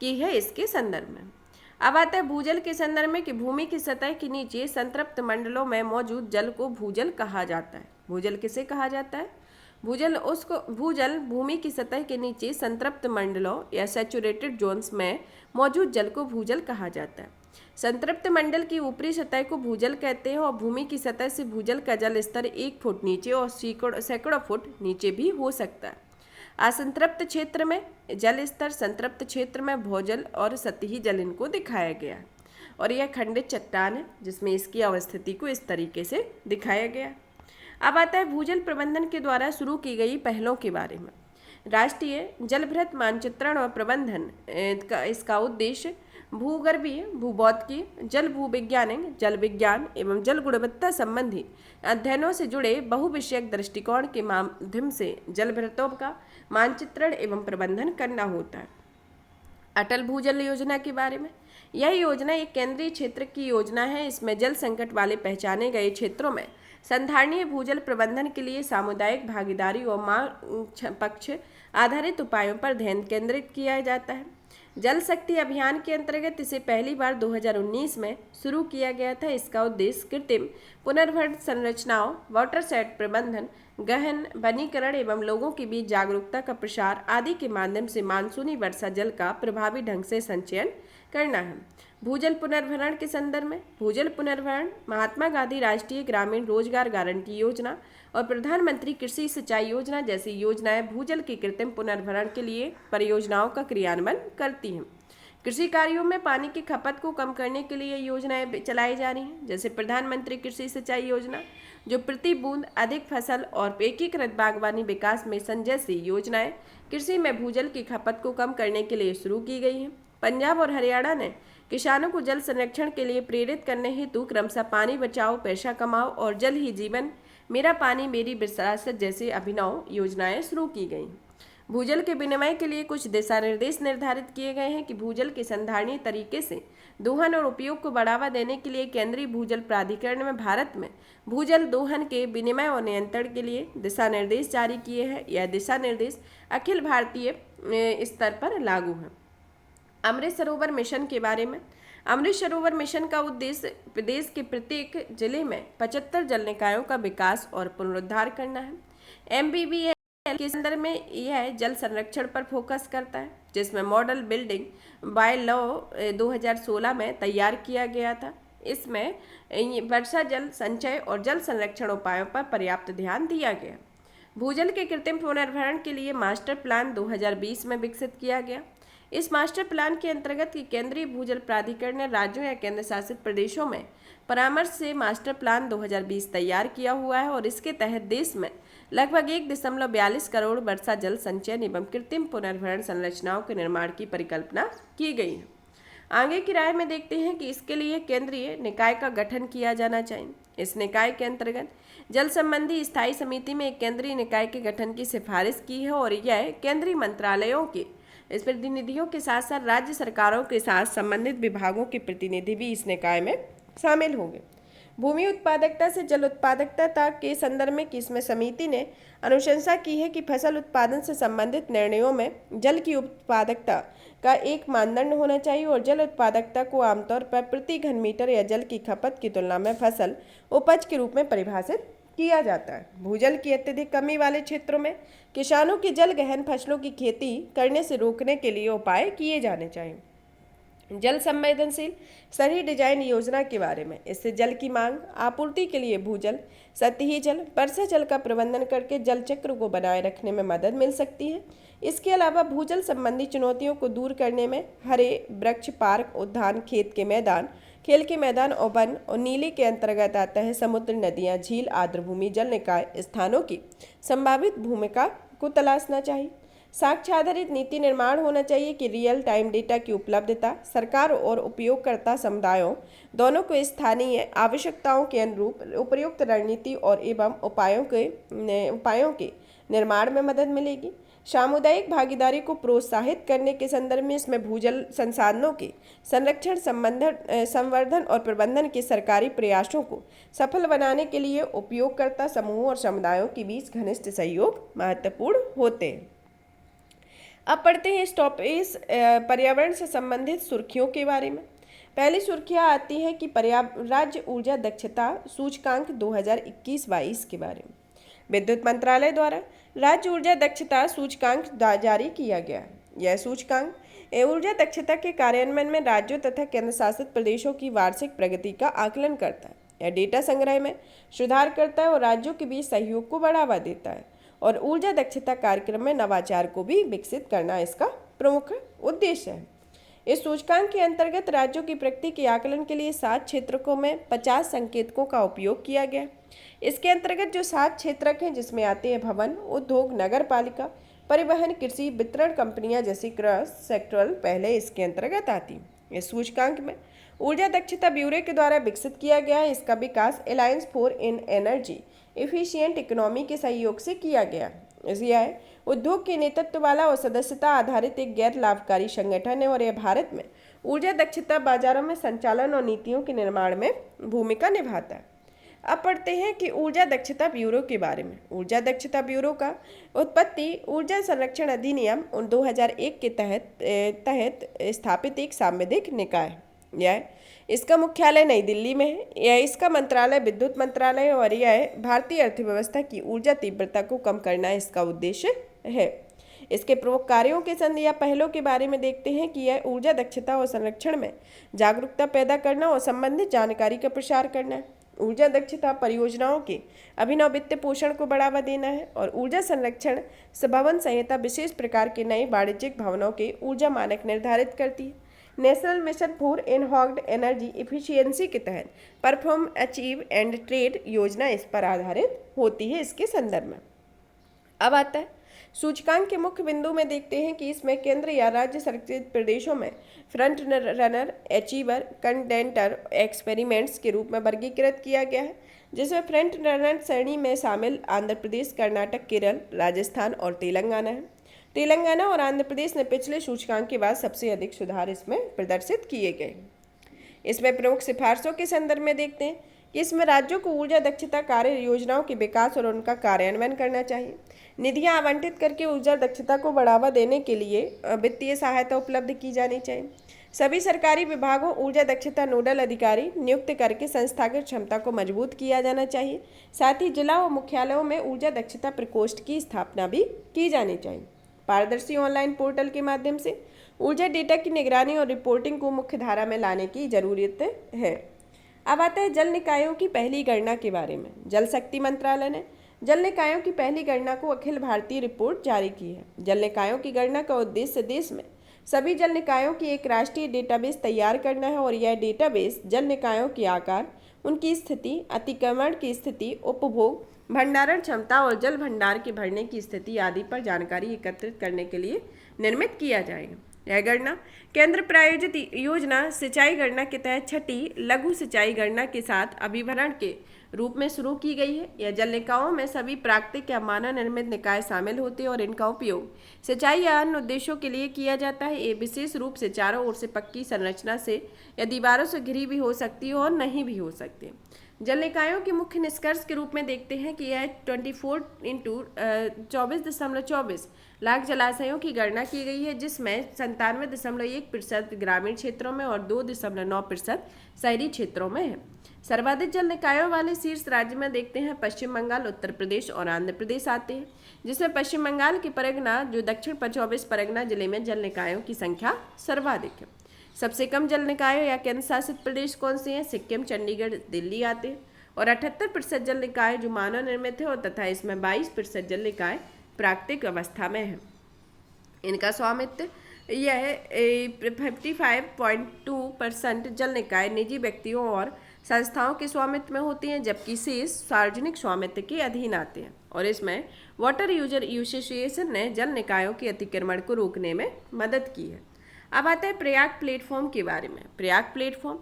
की है। इसके संदर्भ में अब आता है भूजल के संदर्भ में कि भूमि की सतह के नीचे संतृप्त मंडलों में मौजूद जल को भूजल कहा जाता है। भूजल किसे कहा जाता है? भूजल भूमि की सतह के नीचे संतृप्त मंडलों या सैचुरेटेड जोन्स में मौजूद जल को भूजल कहा जाता है। संतृप्त मंडल की ऊपरी सतह को भूजल कहते हैं और भूमि की सतह से भूजल का जल स्तर 1 फुट नीचे और सैकड़ों फुट नीचे भी हो सकता है। असंतृप्त क्षेत्र में जल स्तर, संतृप्त क्षेत्र में भूजल और सतही जल इनको दिखाया गया है और यह खंडित चट्टान है जिसमें इसकी अवस्थिति को इस तरीके से दिखाया गया। अब आता है भूजल प्रबंधन के द्वारा शुरू की गई पहलों के बारे में। राष्ट्रीय जलभृत मानचित्रण और प्रबंधन इसका उद्देश्य भूगर्भीय, भूभौतिकीय, जल भूवैज्ञानिक, जल विज्ञान एवं जल गुणवत्ता संबंधी अध्ययनों से जुड़े बहुविषयक दृष्टिकोण के माध्यम से जलभृतों का मानचित्रण एवं प्रबंधन करना होता है। अटल भूजल योजना के बारे में, यह योजना एक केंद्रीय क्षेत्र की योजना है। इसमें जल संकट वाले पहचाने गए क्षेत्रों में संधारणीय भूजल प्रबंधन के लिए सामुदायिक भागीदारी और मांग पक्ष आधारित उपायों पर ध्यान केंद्रित किया जाता है। जल शक्ति अभियान के अंतर्गत इसे पहली बार 2019 में शुरू किया गया था। इसका उद्देश्य कृत्रिम पुनर्भरण संरचनाओं, वाटरशेड प्रबंधन, गहन वनीकरण एवं लोगों के बीच जागरूकता का प्रसार आदि के माध्यम से मानसूनी वर्षा जल का प्रभावी ढंग से संचयन करना है। भूजल पुनर्भरण के संदर्भ में भूजल पुनर्भरण महात्मा गांधी राष्ट्रीय ग्रामीण रोजगार गारंटी योजना और प्रधानमंत्री कृषि सिंचाई योजना जैसी योजनाएं भूजल के कृत्रिम पुनर्भरण के लिए परियोजनाओं का क्रियान्वयन करती हैं। कृषि कार्यों में पानी की खपत को कम करने के लिए योजनाएं चलाई जा रही हैं, जैसे प्रधानमंत्री कृषि सिंचाई योजना, जो प्रति बूंद अधिक फसल और एकीकृत बागवानी विकास मिशन जैसी योजनाएं कृषि में भूजल की खपत को कम करने के लिए शुरू की गई हैं। पंजाब और हरियाणा ने किसानों को जल संरक्षण के लिए प्रेरित करने हेतु क्रमशः पानी बचाओ पैसा कमाओ और जल ही जीवन, मेरा पानी मेरी विरासत जैसी अभिनव योजनाएं शुरू की गई। भूजल के विनिमय के लिए कुछ दिशा निर्देश निर्धारित किए गए हैं कि भूजल के संधारणीय तरीके से दोहन और उपयोग को बढ़ावा देने के लिए केंद्रीय भूजल प्राधिकरण में भारत में भूजल दोहन के विनिमय और नियंत्रण के लिए दिशा निर्देश जारी किए हैं। यह दिशा निर्देश अखिल भारतीय स्तर पर लागू हैं। अमृत सरोवर मिशन के बारे में। अमृत सरोवर मिशन का उद्देश्य प्रदेश के प्रत्येक जिले में 75 जल निकायों का विकास और पुनरुद्धार करना है। MBBL के संदर्भ में यह जल संरक्षण पर फोकस करता है, जिसमें मॉडल बिल्डिंग बाय लॉ 2016 में तैयार किया गया था। इसमें वर्षा जल संचय और जल संरक्षण उपायों पर पर्याप्त ध्यान दिया गया। भूजल के कृत्रिम पुनर्भरण के लिए मास्टर प्लान 2020 में विकसित किया गया। इस मास्टर प्लान के अंतर्गत केंद्रीय भूजल प्राधिकरण ने राज्यों या केंद्र शासित प्रदेशों में परामर्श से मास्टर प्लान 2020 तैयार किया हुआ है और इसके तहत देश में लगभग 1.42 करोड़ वर्षा जल संचयन एवं कृत्रिम पुनर्भरण संरचनाओं के निर्माण की परिकल्पना की गई है। आगे की राय में देखते हैं कि इसके लिए केंद्रीय निकाय का गठन किया जाना चाहिए। इस निकाय के अंतर्गत जल संबंधी स्थायी समिति में एक केंद्रीय निकाय के गठन की सिफारिश की है और यह केंद्रीय मंत्रालयों के इस प्रतिनिधियों के साथ साथ राज्य सरकारों के साथ संबंधित विभागों के प्रतिनिधि भी इस निकाय में शामिल होंगे। भूमि उत्पादकता से जल उत्पादकता तक के संदर्भ में इसमें समिति ने अनुशंसा की है कि फसल उत्पादन से संबंधित निर्णयों में जल की उत्पादकता का एक मानदंड होना चाहिए और जल उत्पादकता को आमतौर पर प्रति घन मीटर या जल की खपत की तुलना में फसल उपज के रूप में परिभाषित किया जाता है। भूजल की अत्यधिक कमी वाले क्षेत्रों में किसानों की जल गहन फसलों की खेती करने से रोकने के लिए उपाय किए जाने चाहिए। जल संवेदनशील शहरी डिजाइन योजना के बारे में। इससे जल की मांग आपूर्ति के लिए भूजल, सतही जल, वर्षा जल का प्रबंधन करके जल चक्र को बनाए रखने में मदद मिल सकती है। इसके अलावा भूजल संबंधी चुनौतियों को दूर करने में हरे वृक्ष, पार्क, उद्यान, खेत के मैदान, खेल के मैदान और वन और नीले के अंतर्गत आता है समुद्र, नदियाँ, झील, आर्द्रभूमि जल निकाय स्थानों की संभावित भूमिका को तलाशना चाहिए। साक्ष्य आधारित नीति निर्माण होना चाहिए कि रियल टाइम डेटा की उपलब्धता सरकार और उपयोगकर्ता समुदायों दोनों को स्थानीय आवश्यकताओं के अनुरूप उपयुक्त रणनीति और एवं उपायों के निर्माण में मदद मिलेगी। सामुदायिक भागीदारी को प्रोत्साहित करने के संदर्भ में इसमें भूजल संसाधनों के संरक्षण, संवर्धन और प्रबंधन के सरकारी प्रयासों को सफल बनाने के लिए उपयोगकर्ता समूहों और समुदायों के बीच घनिष्ठ सहयोग महत्वपूर्ण होते हैं। अब पढ़ते हैं इस पर्यावरण से संबंधित सुर्खियों के बारे में। पहली सुर्खियाँ आती है कि राज्य ऊर्जा दक्षता सूचकांक 2021-22 के बारे में। विद्युत मंत्रालय द्वारा राज्य ऊर्जा दक्षता सूचकांक जारी किया गया। यह सूचकांक ऊर्जा दक्षता के कार्यान्वयन में राज्यों तथा केंद्र शासित प्रदेशों की वार्षिक प्रगति का आकलन करता है। यह डेटा संग्रह में सुधार करता है और राज्यों के बीच सहयोग को बढ़ावा देता है और ऊर्जा दक्षता कार्यक्रम में नवाचार को भी विकसित करना इसका प्रमुख उद्देश्य है। इस सूचकांक के अंतर्गत राज्यों की प्रगति के आकलन के लिए 7 क्षेत्रकों में 50 संकेतकों का उपयोग किया गया। इसके अंतर्गत जो 7 क्षेत्रक हैं जिसमें आते हैं भवन, उद्योग, नगर पालिका, परिवहन, कृषि, वितरण कंपनियां जैसी क्रॉस सेक्टरल पहले इसके अंतर्गत आती। इस सूचकांक में ऊर्जा दक्षता ब्यूरो के द्वारा विकसित किया गया है। इसका विकास alliance for an energy efficient economy के सहयोग से किया गया। यह उद्योग के नेतृत्व वाला और सदस्यता आधारित एक गैर लाभकारी संगठन है और यह भारत में ऊर्जा दक्षता बाजारों में संचालन और नीतियों के निर्माण में भूमिका निभाता है। अब पढ़ते हैं कि ऊर्जा दक्षता ब्यूरो के बारे में। ऊर्जा दक्षता ब्यूरो का उत्पत्ति ऊर्जा संरक्षण अधिनियम 2001 के तहत स्थापित एक सांविधिक निकाय है। यह इसका मुख्यालय नई दिल्ली में है। यह इसका मंत्रालय विद्युत मंत्रालय और यह भारतीय अर्थव्यवस्था की ऊर्जा तीव्रता को कम करना इसका उद्देश्य है। इसके प्रमुख कार्यों के संद या पहलों के बारे में देखते हैं कि यह ऊर्जा दक्षता और संरक्षण में जागरूकता पैदा करना और संबंधित जानकारी का प्रसार करना है। ऊर्जा दक्षता परियोजनाओं के अभिनव वित्त पोषण को बढ़ावा देना है और ऊर्जा संरक्षण भवन संहिता विशेष प्रकार के नए वाणिज्यिक भवनों के ऊर्जा मानक निर्धारित करती है। National mission for enhanced energy efficiency के तहत परफॉर्म अचीव एंड ट्रेड योजना इस पर आधारित होती है इसके संदर्भ में। अब आता है सूचकांक के मुख्य बिंदु में देखते हैं कि इसमें केंद्र या राज्य शासित प्रदेशों में front runner, achiever, contender, experiments के रूप में वर्गीकृत किया गया है, जिसमें फ्रंट रनर श्रेणी में शामिल आंध्र प्रदेश, कर्नाटक, केरल, राजस्थान और तेलंगाना है। तेलंगाना और आंध्र प्रदेश ने पिछले सूचकांक के बाद सबसे अधिक सुधार इसमें प्रदर्शित किए गए। इसमें प्रमुख सिफारिशों के संदर्भ में देखते हैं कि इसमें राज्यों को ऊर्जा दक्षता कार्य योजनाओं के विकास और उनका कार्यान्वयन करना चाहिए। निधियां आवंटित करके ऊर्जा दक्षता को बढ़ावा देने के लिए वित्तीय सहायता उपलब्ध की जानी चाहिए। सभी सरकारी विभागों ऊर्जा दक्षता नोडल अधिकारी नियुक्त करके संस्थागत क्षमता को मजबूत किया जाना चाहिए। साथ ही जिला और मुख्यालयों में ऊर्जा दक्षता प्रकोष्ठ की स्थापना भी की जानी चाहिए। पारदर्शी ऑनलाइन पोर्टल के माध्यम से ऊर्जा डेटा की निगरानी और रिपोर्टिंग को मुख्य धारा में लाने की जरूरत है। अब आता है जल निकायों की पहली गणना के बारे में। जल शक्ति मंत्रालय ने जल निकायों की पहली गणना को अखिल भारतीय रिपोर्ट जारी की है। जल निकायों की गणना का उद्देश्य देश में सभी जल निकायों की एक राष्ट्रीय डेटाबेस तैयार करना है और यह डेटाबेस जल निकायों के आकार, उनकी स्थिति, अतिक्रमण की स्थिति, उपभोग, भंडारण क्षमता और जल भंडार के भरने की स्थिति आदि पर जानकारी एकत्रित करने के लिए निर्मित किया जाएगा। यह गणना केंद्र प्रायोजित योजना सिंचाई गणना के तहत छठी लघु सिंचाई गणना के साथ अभिभरण के रूप में शुरू की गई है। यह जल निकायों में सभी प्राकृतिक या मानव निर्मित निकाय शामिल होते हैं और इनका उपयोग सिंचाई या अन्य उद्देश्यों के लिए किया जाता है। ये विशेष रूप से चारों ओर से पक्की संरचना से या दीवारों से घिरी भी हो सकती है और नहीं भी हो सकती है। जल निकायों के मुख्य निष्कर्ष के रूप में देखते हैं कि यह 24 × 24.24 लाख जलाशयों की गणना की गई है, जिसमें 97.1% ग्रामीण क्षेत्रों में और 2.9% शहरी क्षेत्रों में है। सर्वाधिक जल निकायों वाले शीर्ष राज्य में देखते हैं पश्चिम बंगाल, उत्तर प्रदेश और आंध्र प्रदेश आते हैं, जिसमें पश्चिम बंगाल के परगना जो दक्षिण 24 परगना जिले में जल निकायों की संख्या सर्वाधिक है। सबसे कम जल निकाय या केंद्र शासित प्रदेश कौन से हैं? सिक्किम, चंडीगढ़, दिल्ली आते हैं और 78% जल निकाय जो मानव निर्मित है और तथा इसमें 22% जल निकाय प्राकृतिक अवस्था में है। इनका स्वामित्व यह 55.2% जल निकाय निजी व्यक्तियों और संस्थाओं के स्वामित्व में होती हैं, जबकि शेष सार्वजनिक स्वामित्व के अधीन आते हैं। और इसमें वाटर यूजर एसोसिएशन ने जल निकायों के अतिक्रमण को रोकने में मदद की है। अब आता है प्रयाग प्लेटफॉर्म के बारे में। प्रयाग प्लेटफॉर्म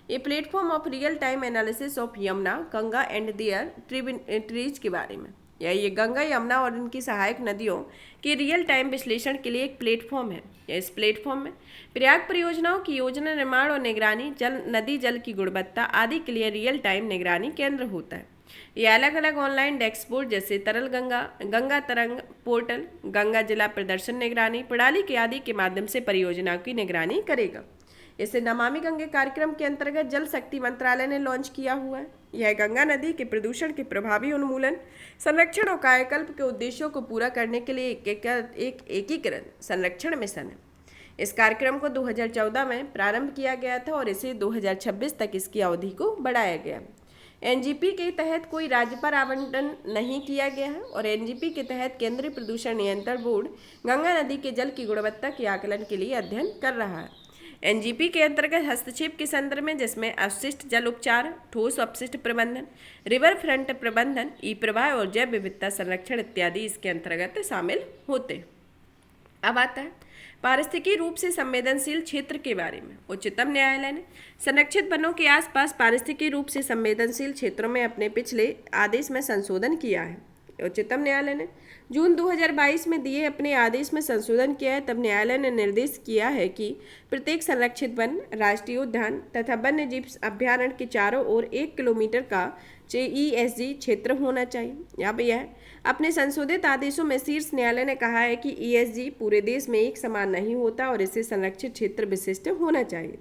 ये platform of real time analysis of Yamuna, Ganga and their trees के बारे में। ये गंगा, यमुना और इनकी सहायक नदियों के रियल टाइम विश्लेषण के लिए एक प्लेटफॉर्म है। इस प्लेटफॉर्म में प्रयाग परियोजनाओं की योजना, निर्माण और निगरानी, नदी जल की गुणवत्ता आदि के लिए रियल टाइम निगरानी केंद्र होता है। ये अलग अलग ऑनलाइन डैशबोर्ड जैसे तरल गंगा, गंगा तरंग पोर्टल, गंगा जिला प्रदर्शन निगरानी प्रणाली के आदि के माध्यम से परियोजना की निगरानी करेगा। इसे नमामि गंगे कार्यक्रम के अंतर्गत जल शक्ति मंत्रालय ने लॉन्च किया हुआ है। यह गंगा नदी के प्रदूषण के प्रभावी उन्मूलन, संरक्षण और कायाकल्प के उद्देश्यों को पूरा करने के लिए एक एकीकृत संरक्षण मिशन है। इस कार्यक्रम को 2014 में प्रारंभ किया गया था और इसे 2026 तक इसकी अवधि को बढ़ाया गया। एनजीपी के तहत कोई राज्य पर आवंटन नहीं किया गया है और एनजीपी के तहत केंद्रीय प्रदूषण नियंत्रण बोर्ड गंगा नदी के जल की गुणवत्ता के आकलन के लिए अध्ययन कर रहा है। एनजीपी के अंतर्गत हस्तक्षेप के संदर्भ में जिसमें अपशिष्ट जल उपचार, ठोस अपशिष्ट प्रबंधन, रिवर फ्रंट प्रबंधन, ई प्रवाह और जैव विविधता संरक्षण इत्यादि इसके अंतर्गत शामिल होते। अब आता है पारिस्थितिकी रूप से संवेदनशील क्षेत्र के बारे में। उच्चतम न्यायालय ने संरक्षित वनों के आसपास पारिस्थितिकी रूप से संवेदनशील क्षेत्रों में अपने पिछले आदेश में संशोधन किया है। उच्चतम न्यायालय ने जून 2022 में दिए अपने आदेश में संशोधन किया है। तब न्यायालय ने निर्देश किया है कि प्रत्येक संरक्षित वन, राष्ट्रीय उद्यान तथा वन्य जीव अभ्यारण्य के चारों ओर 1 किलोमीटर का ESG क्षेत्र होना चाहिए। अब यह अपने संशोधित आदेशों में शीर्ष न्यायालय ने कहा है कि ESG पूरे देश में एक समान नहीं होता और इसे संरक्षित क्षेत्र विशिष्ट होना चाहिए।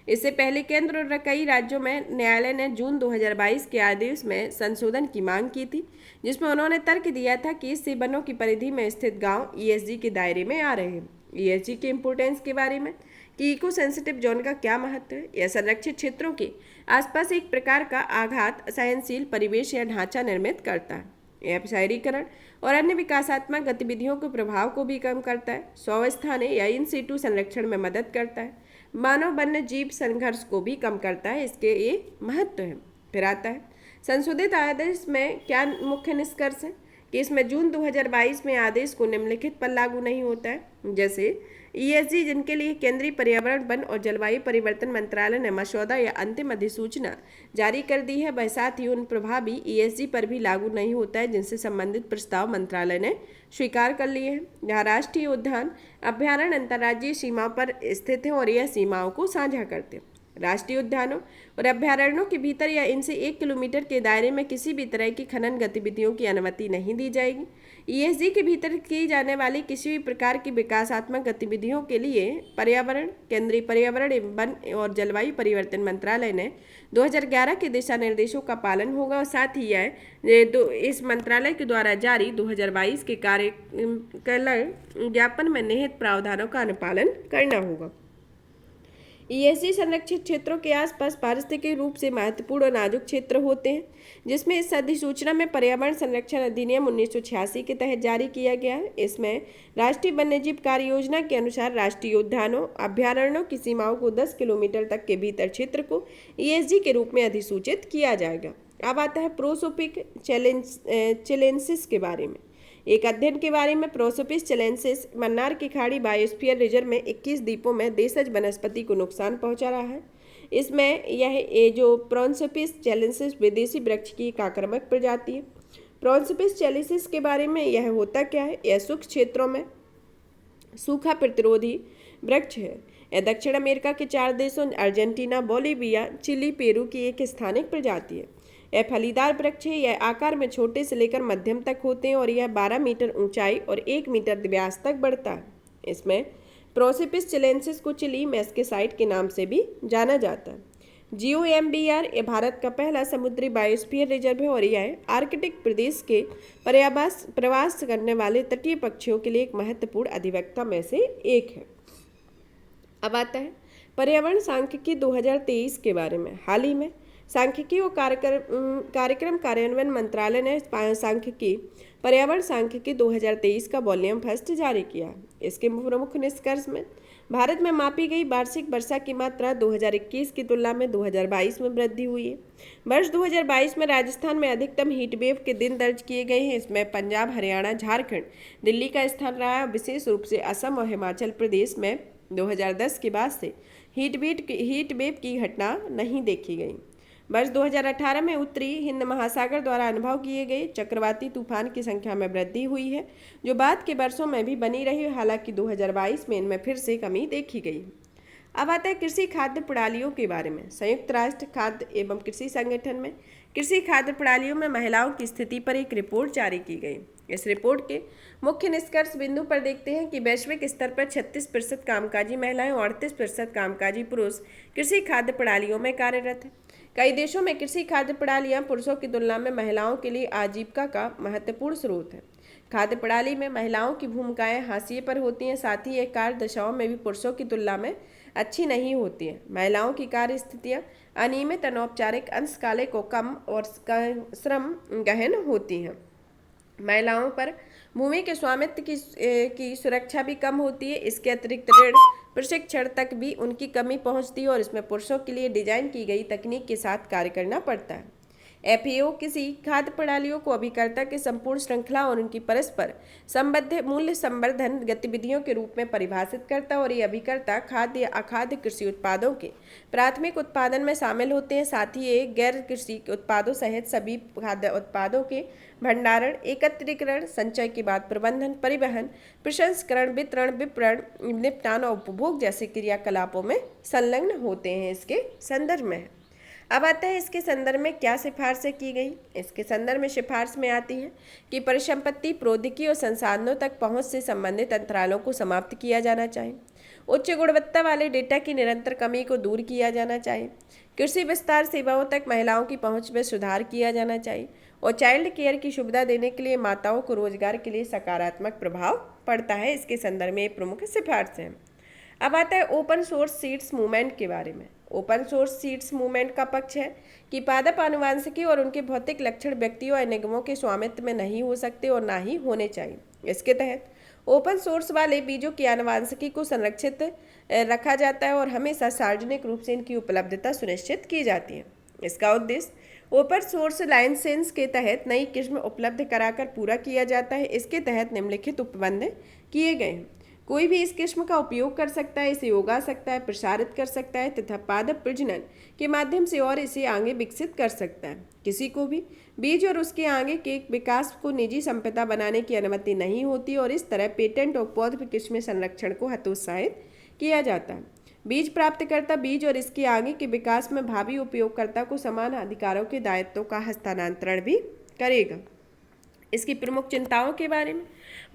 इससे पहले केंद्र और कई राज्यों में न्यायालय ने जून 2022 के आदेश में संशोधन की मांग की थी, जिसमें उन्होंने तर्क दिया था कि इससे वनों की परिधि में स्थित गांव ESG के दायरे में आ रहे हैं। ESG के इम्पोर्टेंस के बारे में कि इको सेंसिटिव जोन का क्या महत्व है। यह संरक्षित क्षेत्रों के आसपास एक प्रकार का आघात सहनशील परिवेश या ढांचा निर्मित करता है। यह शहरीकरण और अन्य विकासात्मक गतिविधियों के प्रभाव को भी कम करता है। स्वस्थानीय या इन सीटू संरक्षण में मदद करता है। मानव वन्य जीव संघर्ष को भी कम करता है, इसके ये महत्व है। फिर आता है संशोधित आदेश में क्या मुख्य निष्कर्ष है कि इसमें जून 2022 में आदेश को निम्नलिखित पर लागू नहीं होता है। जैसे ESG जिनके लिए केंद्रीय पर्यावरण वन और जलवायु परिवर्तन मंत्रालय ने मसौदा या अंतिम अधिसूचना जारी कर दी है, वह साथ ही उन प्रभावी ESG पर भी लागू नहीं होता है जिनसे संबंधित प्रस्ताव मंत्रालय ने स्वीकार कर लिए हैं। यहाँ राष्ट्रीय उद्यान अभ्यारण्य अंतर्राज्यीय सीमाओं पर स्थित है और यह सीमाओं को साझा करते हैं। राष्ट्रीय उद्यानों और अभ्यारण्यों के भीतर या इनसे 1 किलोमीटर के दायरे में किसी भी तरह की खनन गतिविधियों की अनुमति नहीं दी जाएगी। ESG के भीतर की जाने वाली किसी भी प्रकार की विकासात्मक गतिविधियों के लिए पर्यावरण केंद्रीय पर्यावरण एवं वन और जलवायु परिवर्तन मंत्रालय ने 2011 के दिशा निर्देशों का पालन होगा और साथ ही यह इस मंत्रालय के द्वारा जारी 2022 के कार्यकाल ज्ञापन में निहित प्रावधानों का अनुपालन करना होगा। ESG संरक्षित क्षेत्रों के आसपास पारिस्थितिक रूप से महत्वपूर्ण और नाजुक क्षेत्र होते हैं, जिसमें इस अधिसूचना में पर्यावरण संरक्षण अधिनियम 1986 के तहत जारी किया गया है। इसमें राष्ट्रीय वन्यजीव कार्य योजना के अनुसार राष्ट्रीय उद्यानों अभ्यारण्यों की सीमाओं को 10 किलोमीटर तक के भीतर क्षेत्र को ESG के रूप में अधिसूचित किया जाएगा। अब आता है प्रोसोपिक चिलेंसिस के बारे में। एक अध्ययन के बारे में प्रोसोपिस चिलेंसिस मन्नार की खाड़ी बायोस्फीयर रिजर्व में 21 द्वीपों में देशज वनस्पति को नुकसान पहुंचा रहा है। इसमें यह जो प्रोसोपिस चिलेंसिस विदेशी वृक्ष की एक आक्रामक प्रजाति है। प्रोसोपिस चिलेंसिस के बारे में यह होता क्या है? यह शुष्क क्षेत्रों में सूखा प्रतिरोधी वृक्ष है। यह दक्षिण अमेरिका के 4 देशों अर्जेंटीना, बोलिविया, चिली, पेरू की एक स्थानिक प्रजाति है। यह फलीदार वृक्ष है। यह आकार में छोटे से लेकर मध्यम तक होते हैं और यह 12 मीटर ऊंचाई और 1 मीटर व्यास तक बढ़ता है। इसमें प्रोसोपिस चिलेंसिस को चिली मेस्केसाइट के नाम से भी जाना जाता है। GOMBR यह भारत का पहला समुद्री बायोस्फीयर रिजर्व है और यह आर्कटिक प्रदेश के प्रवास करने वाले तटीय पक्षियों के लिए एक महत्वपूर्ण अधिवक्ता में से एक है। अब आता है पर्यावरण सांख्यिकी 2023 के बारे में। हाल ही में सांख्यिकी और कार्यक्रम कार्यान्वयन मंत्रालय ने सांख्यिकी पर्यावरण सांख्यिकी 2023 का वॉल्यूम फर्स्ट जारी किया। इसके प्रमुख निष्कर्ष में भारत में मापी गई वार्षिक वर्षा की मात्रा 2021 की तुलना में 2022 में वृद्धि हुई है। वर्ष 2022 में राजस्थान में अधिकतम हीट वेव के दिन दर्ज किए गए हैं। इसमें पंजाब, हरियाणा, झारखंड, दिल्ली का स्थान रहा है। विशेष रूप से असम और हिमाचल प्रदेश में 2010 के बाद से हीट वेव की घटना नहीं देखी गई। वर्ष 2018 में उत्तरी हिंद महासागर द्वारा अनुभव किए गए चक्रवाती तूफान की संख्या में वृद्धि हुई है, जो बाद के वर्षों में भी बनी रही। हालांकि 2022 में इनमें फिर से कमी देखी गई। अब आता है कृषि खाद्य प्रणालियों के बारे में। संयुक्त राष्ट्र खाद्य एवं कृषि संगठन में कृषि खाद्य प्रणालियों में महिलाओं की स्थिति पर एक रिपोर्ट जारी की गई। इस रिपोर्ट के मुख्य निष्कर्ष बिंदु पर देखते हैं कि वैश्विक स्तर पर 36% कामकाजी महिलाएं और 38% कामकाजी पुरुष कृषि खाद्य प्रणालियों में कार्यरत हैं। कई देशों में कृषि खाद्य प्रणालियां पुरुषों की तुलना में महिलाओं के लिए आजीविका का महत्वपूर्ण स्रोत है। खाद्य प्रणाली में महिलाओं की भूमिकाएं हाशिए पर होती हैं, साथ ही एक कार्य दशाओं में भी पुरुषों की तुलना में अच्छी नहीं होती हैं। महिलाओं की कार्य स्थितियाँ अनियमित, अनौपचारिक, अंशकालिक और कम और श्रम गहन होती हैं। महिलाओं पर भूमि के स्वामित्व की सुरक्षा भी कम होती है। इसके अतिरिक्त ऋण प्रशिक्षण तक भी उनकी कमी पहुंचती है और इसमें पुरुषों के लिए डिजाइन की गई तकनीक के साथ कार्य करना पड़ता है। FAO किसी खाद्य प्रणालियों को अभिकर्ता के संपूर्ण श्रृंखला और उनकी परस्पर संबद्ध मूल्य संवर्धन गतिविधियों के रूप में परिभाषित करता है और ये अभिकर्ता खाद्य या अखाद्य कृषि उत्पादों के प्राथमिक उत्पादन में शामिल होते हैं। साथ ही ये गैर कृषि उत्पादों सहित सभी खाद्य उत्पादों के भंडारण, एकत्रीकरण, संचय के बाद प्रबंधन, परिवहन, प्रसंस्करण, वितरण, विपणन, निपटान और उपभोग जैसे क्रियाकलापों में संलग्न होते हैं। इसके संदर्भ में अब आता है इसके संदर्भ में क्या सिफारिशें की गई। इसके संदर्भ में सिफारिश में आती है कि परिसंपत्ति, प्रौद्योगिकी और संसाधनों तक पहुंच से संबंधित अंतरालों को समाप्त किया जाना चाहिए। उच्च गुणवत्ता वाले डेटा की निरंतर कमी को दूर किया जाना चाहिए। कृषि विस्तार सेवाओं तक महिलाओं की पहुंच में सुधार किया जाना चाहिए और चाइल्ड केयर की सुविधा देने के लिए माताओं को रोजगार के लिए सकारात्मक प्रभाव पड़ता है। इसके संदर्भ में प्रमुख सिफारिश हैं। अब आता है ओपन सोर्स सीड्स मूवमेंट के बारे में। ओपन सोर्स सीड्स मूवमेंट का पक्ष है कि पादप आनुवंशिकी और उनके भौतिक लक्षण व्यक्तियों और निगमों के स्वामित्व में नहीं हो सकते और ना ही होने चाहिए। इसके तहत ओपन सोर्स वाले बीजों की आनुवंशिकी को संरक्षित रखा जाता है और हमेशा सार्वजनिक रूप से इनकी उपलब्धता सुनिश्चित की जाती है। इसका उद्देश्य ओपन सोर्स लाइसेंस के तहत नई किस्म उपलब्ध कराकर पूरा किया जाता है। इसके तहत निम्नलिखित उपबंध किए गए हैं। कोई भी इस किस्म का उपयोग कर सकता है, इसे उगा सकता है, प्रसारित कर सकता है तथा पादप प्रजनन के माध्यम से और इसे आगे विकसित कर सकता है। किसी को भी बीज और उसके आगे के विकास को निजी संपदा बनाने की अनुमति नहीं होती और इस तरह पेटेंट और पौध किस्म संरक्षण को हतोत्साहित किया जाता है। बीज प्राप्तकर्ता बीज और इसके आगे के विकास में भावी उपयोगकर्ता को समान अधिकारों के दायित्वों का हस्तांतरण भी करेगा। इसकी प्रमुख चिंताओं के बारे में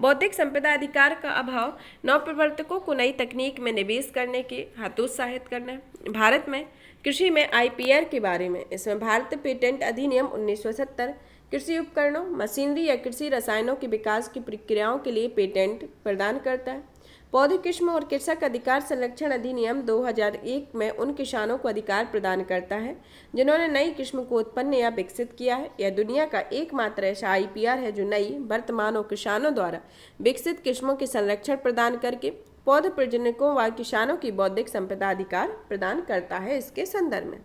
बौद्धिक संपदा अधिकार का अभाव, नवप्रवर्तकों को नई तकनीक में निवेश करने के हतोत्साहित करना। भारत में कृषि में आईपीआर के बारे में, इसमें भारतीय पेटेंट अधिनियम 1970 कृषि उपकरणों, मशीनरी या कृषि रसायनों के विकास की प्रक्रियाओं के लिए पेटेंट प्रदान करता है। पौध किस्म और कृषक अधिकार संरक्षण अधिनियम 2001 में उन किसानों को अधिकार प्रदान करता है जिन्होंने नई किस्म को उत्पन्न या विकसित किया है। यह दुनिया का एकमात्र ऐसा आईपीआर है जो नई, वर्तमान और किसानों द्वारा विकसित किस्मों के संरक्षण प्रदान करके पौध प्रजनकों व किसानों की बौद्धिक संपदा अधिकार प्रदान करता है। इसके संदर्भ में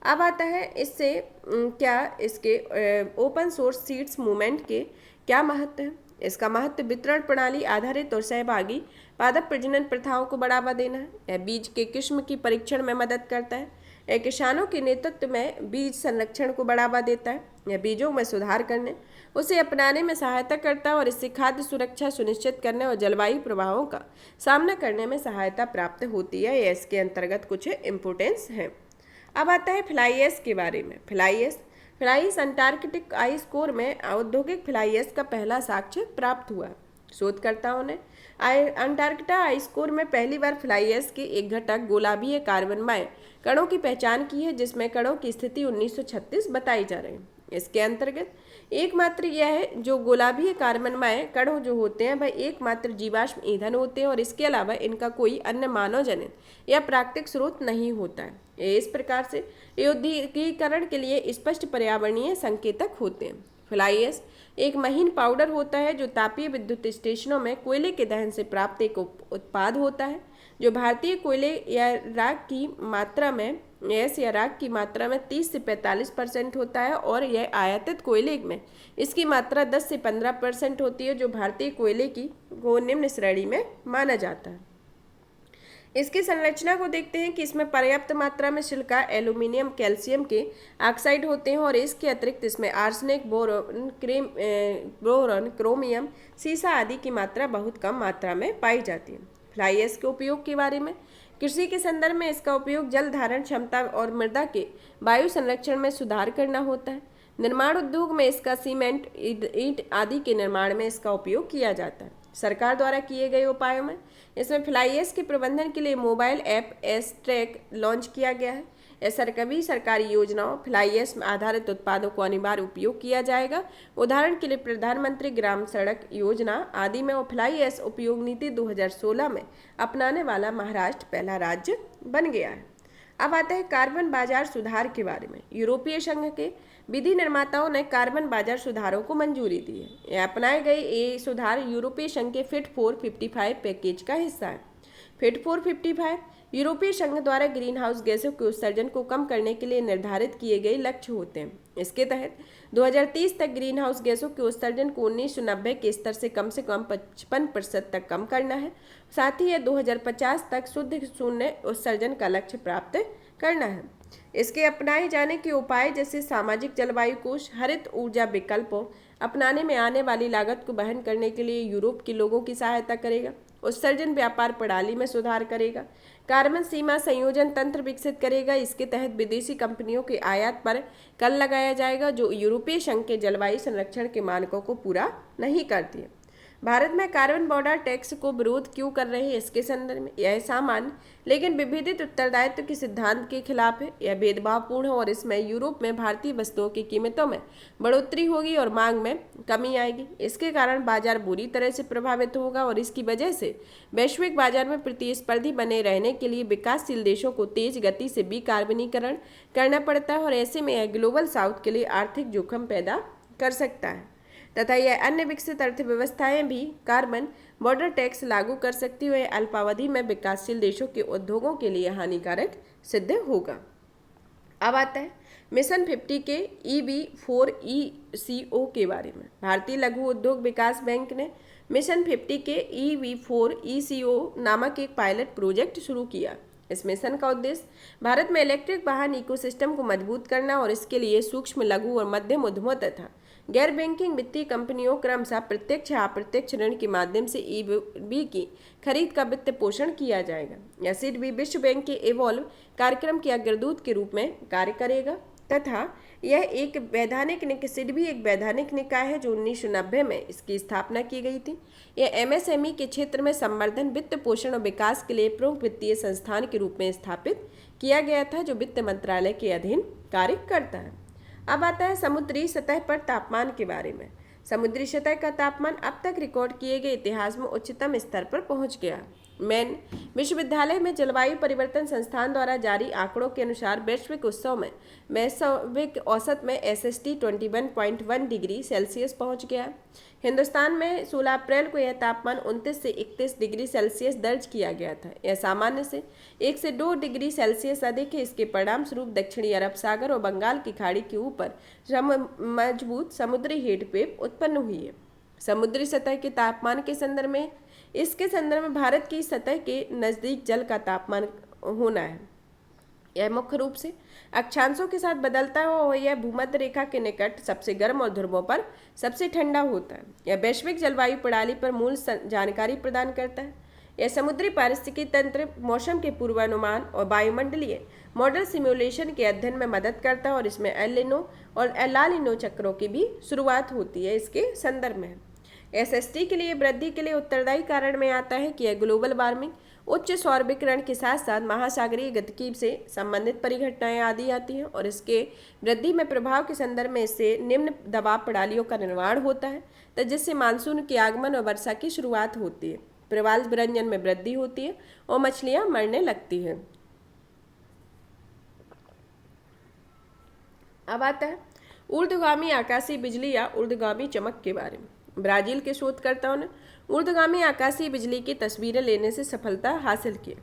अब आता है इससे इसके ओपन सोर्स सीड्स मूवमेंट के क्या महत्व है। इसका महत्व वितरण प्रणाली आधारित और सहभागी पादप प्रजनन प्रथाओं को बढ़ावा देना है। यह बीज के किस्म की परीक्षण में मदद करता है। यह किसानों के नेतृत्व में बीज संरक्षण को बढ़ावा देता है। यह बीजों में सुधार करने, उसे अपनाने में सहायता करता है और इससे खाद्य सुरक्षा सुनिश्चित करने और जलवायु प्रभावों का सामना करने में सहायता प्राप्त होती है। यह इसके अंतर्गत कुछ इम्पोर्टेंस है। अब आता है फ्लाई ऐश के बारे में। Fly ash Antarctic ice core में औद्योगिक फ्लाई ऐश का पहला साक्ष्य प्राप्त हुआ। शोधकर्ताओं ने अंटार्कटिका आइस कोर में पहली बार फ्लाई ऐश के एक घटक गोलाभीय कार्बनमय कणों की पहचान की है, जिसमें कणों की स्थिति 1936 बताई जा रही है। इसके अंतर्गत एकमात्र यह है जो गोलाभीय कार्बनमय कणों जो होते हैं वह एकमात्र जीवाश्म ईंधन होते हैं और इसके अलावा इनका कोई अन्य मानव जनित या प्राकृतिक स्रोत नहीं होता है। ये इस प्रकार से औद्योगिकीकरण के लिए स्पष्ट पर्यावरणीय संकेतक होते हैं। फ्लाई ऐश एक महीन पाउडर होता है जो तापीय विद्युत स्टेशनों में कोयले के दहन से प्राप्त एक उत्पाद होता है जो भारतीय कोयले या राख की मात्रा में 30 से 45% होता है और यह आयातित कोयले में इसकी मात्रा 10 से 15% होती है जो भारतीय कोयले की को निम्न श्रेणी में माना जाता है। इसकी संरचना को देखते हैं कि इसमें पर्याप्त मात्रा में सिलिका, एल्यूमिनियम, कैल्शियम के ऑक्साइड होते हैं और इसके अतिरिक्त इसमें आर्सेनिक, बोरॉन, क्रोमियम, सीसा आदि की मात्रा बहुत कम मात्रा में पाई जाती है। फ्लाई ऐश के उपयोग के बारे में कृषि के संदर्भ में इसका उपयोग जल धारण क्षमता और मृदा के वायु संरक्षण में सुधार करना होता है। निर्माण उद्योग में इसका सीमेंट, ईंट आदि के निर्माण में इसका उपयोग किया जाता है। सरकार द्वारा किए गए उपायों में इसमें फ्लाई ऐश के प्रबंधन के लिए मोबाइल ऐप ऐश ट्रैक लॉन्च किया गया है। ऐसा कभी सरकारी योजनाओं फ्लाई ऐश आधारित उत्पादों को अनिवार्य उपयोग किया जाएगा। उदाहरण के लिए प्रधानमंत्री ग्राम सड़क योजना आदि में फ्लाई ऐश उपयोग नीति 2016 में अपनाने वाला महाराष्ट्र पहला राज्य बन गया है। अब आते हैं कार्बन बाजार सुधार के बारे में। यूरोपीय संघ के विधि निर्माताओं ने कार्बन बाजार सुधारों को मंजूरी दी है। यह अपनाए गए ये सुधार यूरोपीय संघ के फिट फॉर 55 पैकेज का हिस्सा है। फिट फॉर 55 यूरोपीय संघ द्वारा ग्रीन हाउस गैसों के उत्सर्जन को कम करने के लिए निर्धारित किए गए लक्ष्य होते हैं। इसके तहत 2030 तक ग्रीन हाउस गैसों के उत्सर्जन को 1990 के स्तर से कम 55% तक कम करना है। साथ ही यह 2050 तक शुद्ध शून्य उत्सर्जन का लक्ष्य प्राप्त करना है। इसके अपनाए जाने के उपाय जैसे सामाजिक जलवायु कोष, हरित ऊर्जा विकल्पों अपनाने में आने वाली लागत को वहन करने के लिए यूरोप के लोगों की सहायता करेगा। उत्सर्जन व्यापार प्रणाली में सुधार करेगा। कार्बन सीमा संयोजन तंत्र विकसित करेगा। इसके तहत विदेशी कंपनियों के आयात पर कर लगाया जाएगा जो यूरोपीय संघ के जलवायु संरक्षण के मानकों को पूरा नहीं करती है। भारत में कार्बन बॉर्डर टैक्स को विरोध क्यों कर रहे हैं इसके संदर्भ में, यह सामान्य लेकिन विभेदित उत्तरदायित्व के सिद्धांत के खिलाफ है। यह भेदभावपूर्ण है और इसमें यूरोप में भारतीय वस्तुओं की कीमतों में बढ़ोतरी होगी और मांग में कमी आएगी। इसके कारण बाजार बुरी तरह से प्रभावित होगा और इसकी वजह से वैश्विक बाजार में प्रतिस्पर्धी बने रहने के लिए विकासशील देशों को तेज गति से विकार्बनीकरण करना पड़ता है और ऐसे में यह ग्लोबल साउथ के लिए आर्थिक जोखिम पैदा कर सकता है तथा यह अन्य विकसित अर्थव्यवस्थाएं भी कार्बन बॉर्डर टैक्स लागू कर सकती है। अल्पावधि में विकासशील देशों के उद्योगों के लिए हानिकारक सिद्ध होगा। अब आता है मिशन 50 के EV4ECO के बारे में। भारतीय लघु उद्योग विकास बैंक ने मिशन 50 के EV4ECO नामक एक पायलट प्रोजेक्ट शुरू किया। इस मिशन का उद्देश्य भारत में इलेक्ट्रिक वाहन इकोसिस्टम को मजबूत करना और इसके लिए सूक्ष्म लघु और मध्यम उद्यमों तथा गैर बैंकिंग वित्तीय कंपनियों क्रमशः प्रत्यक्ष या अप्रत्यक्ष ऋण के माध्यम से EV की खरीद का वित्त पोषण किया जाएगा। यह सीड भी विश्व बैंक के इवॉल्व कार्यक्रम के अग्रदूत के रूप में कार्य करेगा तथा यह एक वैधानिक सिड भी एक वैधानिक निकाय है जो 1990 में इसकी स्थापना की गई थी। यह MSME के क्षेत्र में संवर्धन वित्त पोषण और विकास के लिए प्रमुख वित्तीय संस्थान के रूप में स्थापित किया गया था जो वित्त मंत्रालय के अधीन कार्य करता है। अब आता है समुद्री सतह पर तापमान के बारे में। समुद्री सतह का तापमान अब तक रिकॉर्ड किए गए इतिहास में उच्चतम स्तर पर पहुंच गया। मैन विश्वविद्यालय में जलवायु परिवर्तन संस्थान द्वारा जारी आंकड़ों के अनुसार वैश्विक औसत में SST 21.1 डिग्री सेल्सियस पहुंच गया। हिंदुस्तान में 16 अप्रैल को यह तापमान 29 से 31 डिग्री सेल्सियस दर्ज किया गया था। यह सामान्य से 1 से 2 डिग्री सेल्सियस अधिक है। इसके परिणाम स्वरूप दक्षिणी अरब सागर और बंगाल की खाड़ी के ऊपर मजबूत समुद्री हीटवेव उत्पन्न हुई है। समुद्री सतह के तापमान के संदर्भ में इसके संदर्भ में भारत की सतह के नज़दीक जल का तापमान होना है। यह मुख्य रूप से अक्षांशों के साथ बदलता है और यह भूमध्य रेखा के निकट सबसे गर्म और ध्रुवों पर सबसे ठंडा होता है। यह वैश्विक जलवायु प्रणाली पर मूल जानकारी प्रदान करता है। यह समुद्री पारिस्थितिकी तंत्र, मौसम के पूर्वानुमान और वायुमंडलीय मॉडल सिमुलेशन के अध्ययन में मदद करता है और इसमें एल निनो और ला निनो चक्रों की भी शुरुआत होती है। इसके संदर्भ में SST के लिए वृद्धि के लिए उत्तरदायी कारण में आता है कि यह ग्लोबल वार्मिंग, उच्च सौर विकिरण के साथ साथ महासागरीय गतिकी से संबंधित परिघटनाएं आदि आती हैं और इसके वृद्धि में प्रभाव के संदर्भ में इससे निम्न दबाव प्रणालियों का निर्माण होता है तो जिससे मानसून के आगमन और वर्षा की शुरुआत होती है। प्रवाल विरंजन में वृद्धि होती है और मछलियां मरने लगती हैं। अब आता है ऊर्ध्वगामी आकाशीय बिजली या ऊर्ध्वगामी चमक के बारे में। ब्राजील के शोधकर्ताओं ने ऊर्ध्वगामी आकाशीय बिजली की तस्वीरें लेने से सफलता हासिल की।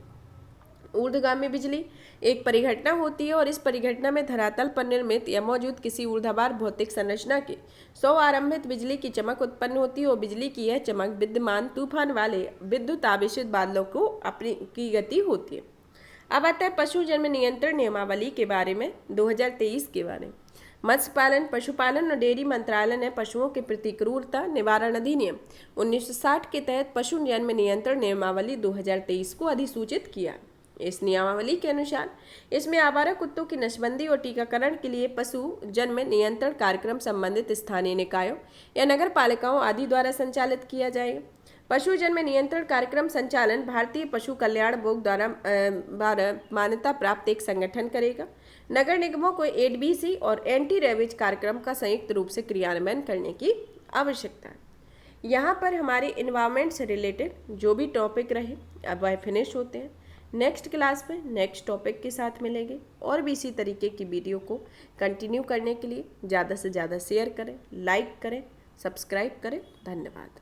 ऊर्ध्वगामी बिजली एक परिघटना होती है और इस परिघटना में धरातल पर निर्मित या मौजूद किसी ऊर्ध्वाधर भौतिक संरचना के 100 आरंभित बिजली की चमक उत्पन्न होती है और बिजली की यह चमक विद्यमान तूफान वाले विद्युत आवेशित बादलों को अपनी की गति होती है। अब आता है पशु जन्म नियंत्रण नियमावली के बारे में 2023 के बारे में। मत्स्य पालन, पशुपालन और डेयरी मंत्रालय ने पशुओं के प्रति क्रूरता निवारण अधिनियम 1960 के तहत पशु जन्म नियंत्रण नियमावली 2023 को अधिसूचित किया। इस नियमावली के अनुसार इसमें आवारा कुत्तों की नसबंदी और टीकाकरण के लिए पशु जन्म नियंत्रण कार्यक्रम संबंधित स्थानीय निकायों या नगर पालिकाओं आदि द्वारा संचालित किया जाएगा। पशु जन्म नियंत्रण कार्यक्रम संचालन भारतीय पशु कल्याण बोर्ड द्वारा मान्यता प्राप्त एक संगठन करेगा। नगर निगमों को एडबीसी और एंटी रेबीज कार्यक्रम का संयुक्त रूप से क्रियान्वयन करने की आवश्यकता है। यहाँ पर हमारे इन्वायरमेंट से रिलेटेड जो भी टॉपिक रहे अब वह फिनिश होते हैं। नेक्स्ट क्लास में नेक्स्ट टॉपिक के साथ मिलेंगे और भी इसी तरीके की वीडियो को कंटिन्यू करने के लिए ज़्यादा से ज़्यादा शेयर करें, लाइक करें, सब्सक्राइब करें। धन्यवाद।